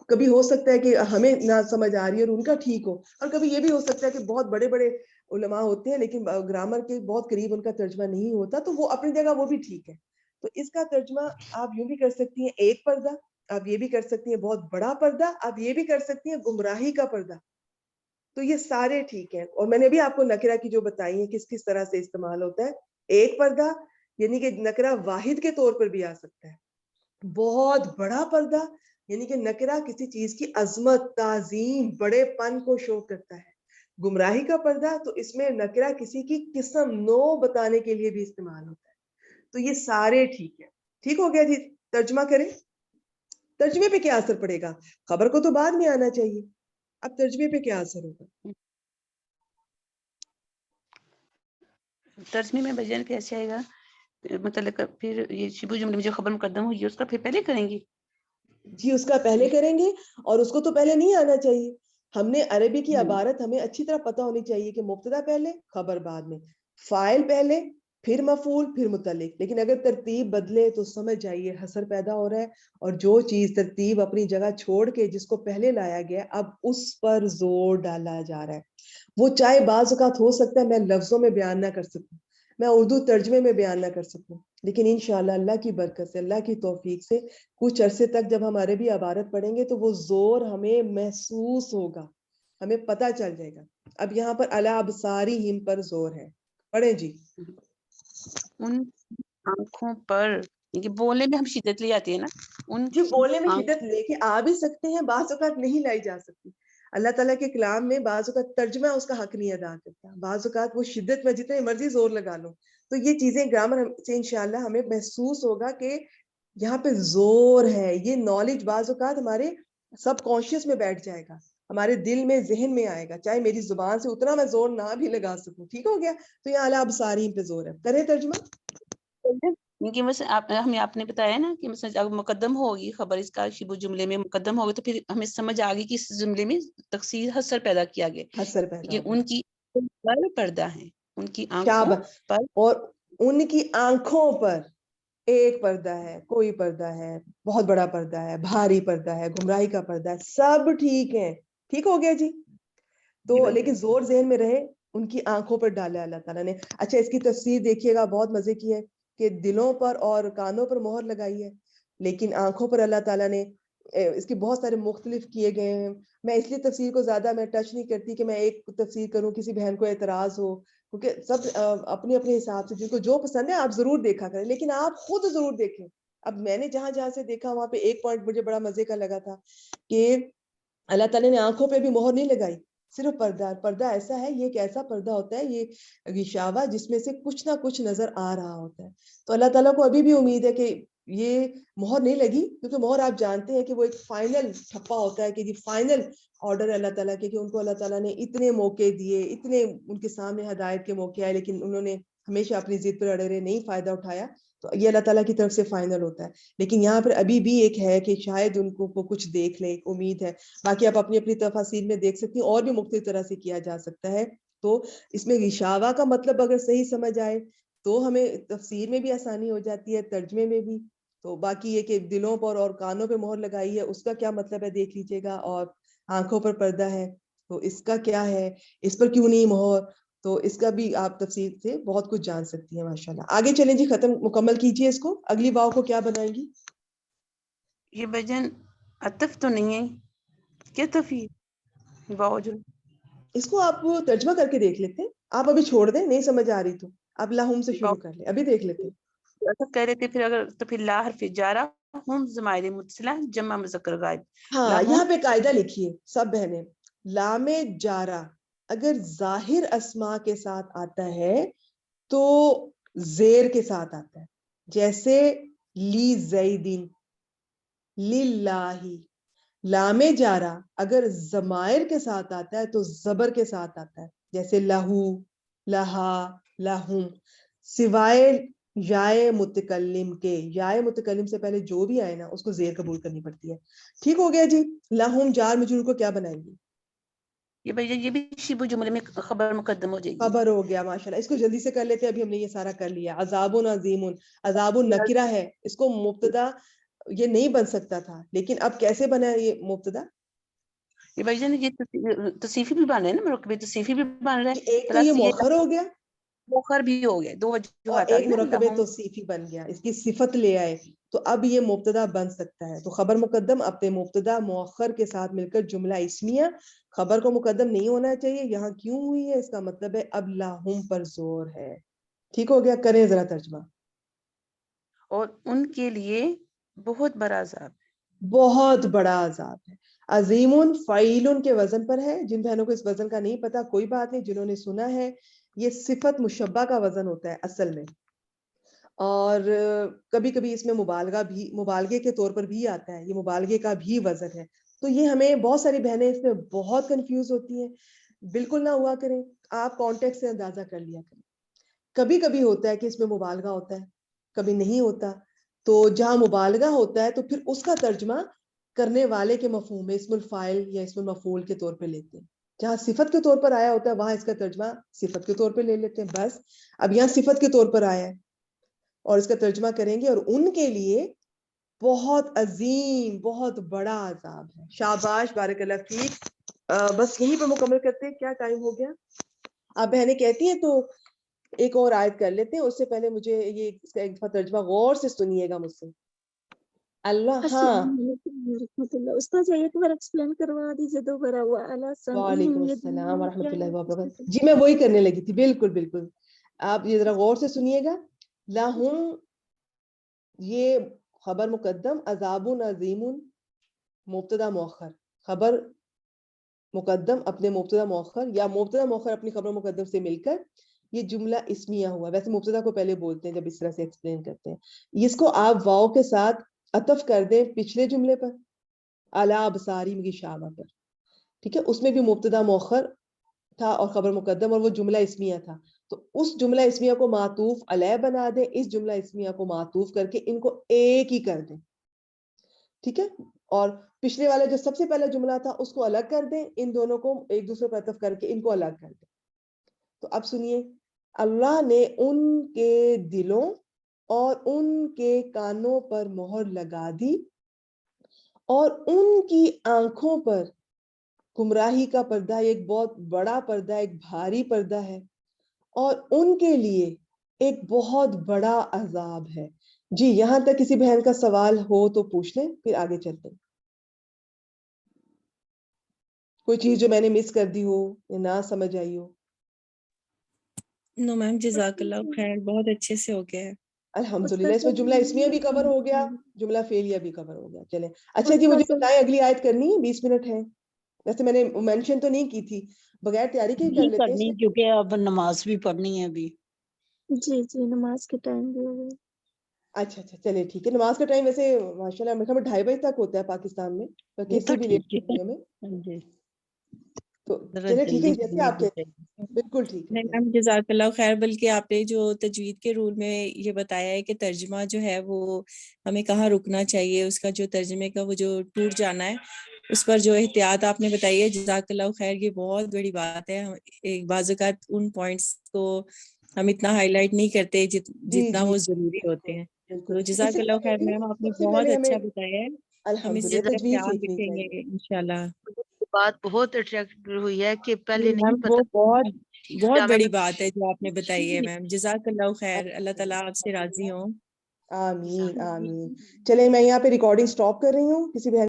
کبھی ہو سکتا ہے کہ ہمیں نہ سمجھ آ رہی ہے اور ان کا ٹھیک ہو، اور کبھی یہ بھی ہو سکتا ہے کہ بہت بڑے بڑے علماء ہوتے ہیں لیکن گرامر کے بہت قریب ان کا ترجمہ نہیں ہوتا، تو وہ اپنی جگہ وہ بھی ٹھیک ہے. تو اس کا ترجمہ آپ یوں بھی کر سکتی ہیں ایک پردہ، آپ یہ بھی کر سکتی ہیں بہت بڑا پردہ، آپ یہ بھی کر سکتی ہیں گمراہی کا پردہ. تو یہ سارے ٹھیک ہیں. اور میں نے بھی آپ کو نکرہ کی جو بتائی ہیں کس کس طرح سے استعمال ہوتا ہے. ایک پردہ یعنی کہ نکرہ واحد کے طور پر بھی آ سکتا ہے. بہت بڑا پردہ یعنی کہ نکرہ کسی چیز کی عظمت، تعظیم، بڑے پن کو شو کرتا ہے. گمراہی کا پردہ تو اس میں نکرہ کسی کی قسم، نو بتانے کے لیے بھی استعمال ہوتا ہے. تو یہ سارے ٹھیک ہے. ٹھیک ہو گیا جی. ترجمہ کریں. ترجمے پہ کیا اثر پڑے گا؟ خبر کو تو بعد میں آنا چاہیے. اب ترجمے پہ کیا اثر ہوگا؟ ترجمے میں بجن کیسے آئے گا؟ مطلب پھر یہ شبہ جملے میں جو خبر مقدم ہوئی ہے اس کا پھر پہلے کریں گے؟ جی اس کا پہلے کریں گے، اور اس کو تو پہلے نہیں آنا چاہیے. ہم نے عربی کی عبارت ہمیں اچھی طرح پتہ ہونی چاہیے کہ مبتدا پہلے، خبر بعد میں، فاعل پہلے، پھر مفعول، پھر متعلق. لیکن اگر ترتیب بدلے تو سمجھ جائیے حسر پیدا ہو رہا ہے، اور جو چیز ترتیب اپنی جگہ چھوڑ کے جس کو پہلے لایا گیا اب اس پر زور ڈالا جا رہا ہے. وہ چاہے بعض اوقات ہو سکتا ہے میں لفظوں میں بیان نہ کر سکوں، میں اردو ترجمے میں بیان نہ کر سکوں، لیکن انشاءاللہ اللہ کی برکت سے، اللہ کی توفیق سے کچھ عرصے تک جب ہم عربی عبارت پڑھیں گے تو وہ زور ہمیں محسوس ہوگا، ہمیں پتہ چل جائے گا. اب یہاں پر علی ابصارہم پر زور ہے. پڑھیں جی. ان آنکھوں پر، یہ بولنے میں ہم شدت لے آتے ہیں نا، ان جی بولنے میں آنکھ- شدت لے کے آ بھی سکتے ہیں، بعض اوقات نہیں لائی جا سکتی. اللہ تعالیٰ کے کلام میں بعض اوقات ترجمہ اس کا حق نہیں ادا کرتا، بعض اوقات وہ شدت میں جتنے مرضی زور لگا لو. تو یہ چیزیں گرامر سے انشاءاللہ ہمیں محسوس ہوگا کہ یہاں پہ زور ہے. یہ نالج بعض اوقات ہمارے سب کانشیس میں بیٹھ جائے گا، ہمارے دل میں، ذہن میں آئے گا، چاہے میری زبان سے اتنا میں زور نہ بھی لگا سکوں. ٹھیک ہو گیا. تو یہ اعلی ابصارہم پہ زور ہے. کریں ترجمہ. کہ مثلا ہمیں آپ نے بتایا نا کہ مثلا جب مقدم ہوگی خبر، اس کا شبہ جملے میں مقدم ہوگی تو پھر ہمیں سمجھ آ گئی کہ اس جملے میں تقصیر حسر پیدا کیا گیا حسر پیدا کہ ہوگا. ان کی پر پردہ ہے، ان کی آنکھوں شاباش. پر. اور ان کی آنکھوں پر ایک پردہ ہے، کوئی پردہ ہے، بہت بڑا پردہ ہے، بھاری پردہ ہے، گمراہی کا پردہ ہے، سب ٹھیک ہے. ٹھیک ہو گیا جی. تو لیکن زور ذہن میں رہے ان کی آنکھوں پر ڈالا اللہ تعالیٰ نے. اچھا اس کی تفسیر دیکھیے گا، بہت مزے کی ہے کہ دلوں پر اور کانوں پر مہر لگائی ہے، لیکن آنکھوں پر اللہ تعالیٰ نے اس کے بہت سارے مختلف کیے گئے ہیں. میں اس لیے تفسیر کو زیادہ میں ٹچ نہیں کرتی کہ میں ایک تفسیر کروں، کسی بہن کو اعتراض ہو، کیونکہ سب اپنے اپنے حساب سے جن کو جو پسند ہے آپ ضرور دیکھا کریں، لیکن آپ خود ضرور دیکھیں. اب میں نے جہاں جہاں سے دیکھا وہاں پہ ایک پوائنٹ مجھے بڑا مزے کا لگا تھا کہ اللہ تعالیٰ نے آنکھوں پہ بھی مہر نہیں لگائی، صرف پردہ. پردہ ایسا ہے، یہ ایک ایسا پردہ ہوتا ہے، یہ غشاوہ جس میں سے کچھ نہ کچھ نظر آ رہا ہوتا ہے. تو اللہ تعالیٰ کو ابھی بھی امید ہے کہ یہ مہر نہیں لگی، کیونکہ مہر آپ جانتے ہیں کہ وہ ایک فائنل ٹھپا ہوتا ہے، کہ یہ فائنل آرڈر اللہ تعالیٰ کے، کہ ان کو اللہ تعالیٰ نے اتنے موقع دیے، اتنے ان کے سامنے ہدایت کے موقع آئے، لیکن انہوں نے ہمیشہ اپنی ضد پر اڑے رہے، نہیں فائدہ اٹھایا. تو یہ اللہ تعالیٰ کی طرف سے فائنل ہوتا ہے. لیکن یہاں پر ابھی بھی ایک ہے کہ شاید ان کو کچھ دیکھ لیں, ایک امید ہے. باقی آپ اپنی اپنی تفاسیر میں دیکھ سکتی ہیں, اور بھی مختلف طرح سے کیا جا سکتا ہے. تو اس میں غشاوہ کا مطلب اگر صحیح سمجھ آئے تو ہمیں تفسیر میں بھی آسانی ہو جاتی ہے, ترجمے میں بھی. تو باقی یہ کہ دلوں پر اور کانوں پہ مہر لگائی ہے, اس کا کیا مطلب ہے دیکھ لیجیے گا. اور آنکھوں پر پردہ ہے تو اس کا کیا ہے, اس پر کیوں نہیں مہر, تو اس کا بھی آپ تفسیر سے بہت کچھ جان سکتی ہیں ماشاءاللہ. آگے چلیں جی, ختم مکمل کیجیے اس کو. اگلی واو کو کیا بنائیں گی؟ یہ بجن عطف تو نہیں ہے, کیا تفیر واو جو اس کو آپ ترجمہ کر کے دیکھ لیتے ہیں. آپ ابھی چھوڑ دیں, نہیں سمجھ آ رہی تو اب لاہم سے شروع کر لیں, ابھی دیکھ لیتے ہیں. ایسا کہہ رہے تھے پھر اگر تو پھر لا حرف جارہ ہم ضمائر متصلہ جمع مذکر غائب. ہاں, یہاں پہ قاعدہ لکھیے سب بہنیں. لام جارہ اگر ظاہر اسما کے ساتھ آتا ہے تو زیر کے ساتھ آتا ہے. جیسے لی زیدین, للہ. لام جارہ اگر ضمائر کے ساتھ آتا ہے تو زبر کے ساتھ آتا ہے. جیسے لہو, لہا, لہم. سوائے یائے متکلم کے, یائے متکلم سے پہلے جو بھی آئے نا اس کو زیر قبول کرنی پڑتی ہے. ٹھیک ہو گیا جی. لہم جار مجرور کو کیا بنائیں گی؟ یہ بھائی یہ بھی شبہ جملے میں خبر مقدم ہو جائے گی. خبر ہو گیا ماشاءاللہ. اس کو جلدی سے کر لیتے ہیں, ابھی ہم نے یہ سارا کر لیا. عذاب عظیم, عذاب نکرہ ہے, اس کو مبتدا یہ نہیں بن سکتا تھا, لیکن اب کیسے بنا یہ مبتدا؟ یہ بھائی جان یہ تصیفی بھی بن رہے ہیں نا, مرکب تصیفی بھی بن رہے ہیں, ایک تو یہ موخر ہو گیا موخر بھی ہو گیا, دو اور وجوہات آ ایک گئی نا. مرکب لہم توصیفی بن گیا, اس کی صفت لے آئے تو اب یہ مبتدا بن سکتا ہے. تو خبر مقدم اپنے مبتدا مؤخر کے ساتھ مل کر جملہ اسمیہ. خبر کو مقدم نہیں ہونا چاہیے, یہاں کیوں ہوئی ہے اس کا مطلب ہے اب لاہم پر زور ہے. ٹھیک ہو گیا, کریں ذرا ترجمہ. اور ان کے لیے بہت بڑا عذاب ہے. بہت بڑا عذاب ہے. عظیم فعیل کے وزن پر ہے. جن بہنوں کو اس وزن کا نہیں پتا کوئی بات نہیں, جنہوں نے سنا ہے یہ صفت مشبہ کا وزن ہوتا ہے اصل میں, اور کبھی کبھی اس میں مبالغہ بھی, مبالغے کے طور پر بھی آتا ہے, یہ مبالغے کا بھی وزن ہے. تو یہ ہمیں بہت ساری بہنیں اس میں بہت کنفیوز ہوتی ہیں. بالکل نہ ہوا کریں, آپ کانٹیکٹ سے اندازہ کر لیا کریں. کبھی کبھی ہوتا ہے کہ اس میں مبالغہ ہوتا ہے, کبھی نہیں ہوتا. تو جہاں مبالغہ ہوتا ہے تو پھر اس کا ترجمہ کرنے والے کے مفہوم میں اسم الفاعل یا اسم المفعول کے طور پہ لیتے ہیں. جہاں صفت کے طور پر آیا ہوتا ہے وہاں اس کا ترجمہ صفت کے طور پہ لے لیتے ہیں بس. اب یہاں صفت کے طور پر آیا ہے اور اس کا ترجمہ کریں گے, اور ان کے لیے بہت عظیم بہت بڑا عذاب ہے. شاباش, بارک اللہ فیک. بس یہیں پہ مکمل کرتے ہیں, کیا ٹائم ہو گیا؟ آپ بہنیں کہتی ہیں تو ایک اور آیت کر لیتے ہیں. اس سے پہلے مجھے یہ اس کا ایک دفعہ ترجمہ غور سے سنیے گا مجھ سے. اللہ, ہاں السلام علیکم ورحمۃ اللہ. استاد ایک بار ایکسپلین کروا دیجیے دوبارہ. وہ اعلیٰ وعلیکم السلام ورحمۃ اللہ وبرکاتہ. جی میں وہی کرنے لگی تھی, بالکل بالکل. آپ یہ ذرا غور سے سنیے گا. لاہم یہ خبر مقدم, عذاب عظیم مبتدا مؤخر. خبر مقدم اپنے مبتدا مؤخر یا مبتدا مؤخر اپنی خبر مقدم سے مل کر یہ جملہ اسمیہ ہوا. ویسے مبتدا کو پہلے بولتے ہیں جب اس طرح سے ایکسپلین کرتے ہیں. اس کو آپ واو کے ساتھ عطف کر دیں پچھلے جملے پر, اعلی ابصارہم غشاوہ پر. ٹھیک ہے, اس میں بھی مبتدا مؤخر تھا اور خبر مقدم, اور وہ جملہ اسمیہ تھا. تو اس جملہ اسمیہ کو معطوف علیہ بنا دیں, اس جملہ اسمیہ کو معطوف کر کے ان کو ایک ہی کر دیں. ٹھیک ہے, اور پچھلے والا جو سب سے پہلا جملہ تھا اس کو الگ کر دیں, ان دونوں کو ایک دوسرے پر عطف کر کے ان کو الگ کر دیں. تو اب سنیے, اللہ نے ان کے دلوں اور ان کے کانوں پر مہر لگا دی, اور ان کی آنکھوں پر گمراہی کا پردہ, ایک بہت بڑا پردہ, ایک بھاری پردہ ہے, اور ان کے لیے ایک بہت بڑا عذاب ہے. جی یہاں تک کسی بہن کا سوال ہو تو پوچھ لیں, پھر آگے چلتے ہیں. کوئی چیز جو میں نے مس کر دی ہو یا نہ سمجھ آئی ہو. نو میم, جزاک اللہ خیر, بہت اچھے سے ہو گیا ہے. الحمدللہ, اس میں جملہ اسمیہ بھی کور ہو گیا, جملہ فعلیہ بھی کور ہو گیا. چلیں اچھا جی, مجھے بتائیں اگلی آیت کرنی ہے, 20 منٹ ہے. ویسے میں نے مینشن تو نہیں کی تھی, بغیر تیاری کے کر یہ لیتے کرنی ہیں. کیونکہ اب نماز بھی پڑھنی ہے ابھی. جی جی, نماز کے ٹائم بھی ہو گئے. اچھا اچھا, چلے ٹھیک ہے. نماز کا ٹائم ویسے ماشاءاللہ 2:30 بجے تک ہوتا ہے پاکستان میں, یہ تو کسی بھی ٹھیک ہے. لیے میں. جی تو ذرا چلے ٹھیک ہے جلدی جیسے آپ کہتے ہیں بالکل ٹھیک ہے نہیں میم جزاک اللہ خیر. بلکہ آپ نے جو تجوید کے رول میں یہ بتایا ہے کہ ترجمہ جو ہے وہ ہمیں کہاں رکنا چاہیے, اس کا جو ترجمے کا وہ جو ٹوٹ جانا ہے اس پر جو احتیاط آپ نے بتائی ہے, جزاک اللہ خیر. یہ بہت بڑی بات ہے. ایک بعض اوقات ان پوائنٹس کو ہم اتنا ہائی لائٹ نہیں کرتے جی جتنا جی وہ ضروری ہوتے ہیں. بالکل تو اس جزاک سے اللہ میں خیر کہتی میم, ہوں آپ نے سب سے بہت پہلے ہمیں اچھا بتایا ہے. ہم اس الحمدللہ سے ذرا تجوید خیال سیکھنی رکھیں چاہیے. گے انشاءاللہ. بات بہت اٹریکٹ ہوئی ہے کہ پہلے میم نہیں وہ پتا بہت جامع بڑی بات ہے جو آپ نے بتائی ہے میم. جزاک اللہ خیر. اللہ تعالیٰ آپ سے راضی ہوں. آمین آمین. چلے میں یہاں پہ ریکارڈنگ سٹاپ کر رہی ہوں. کسی بہن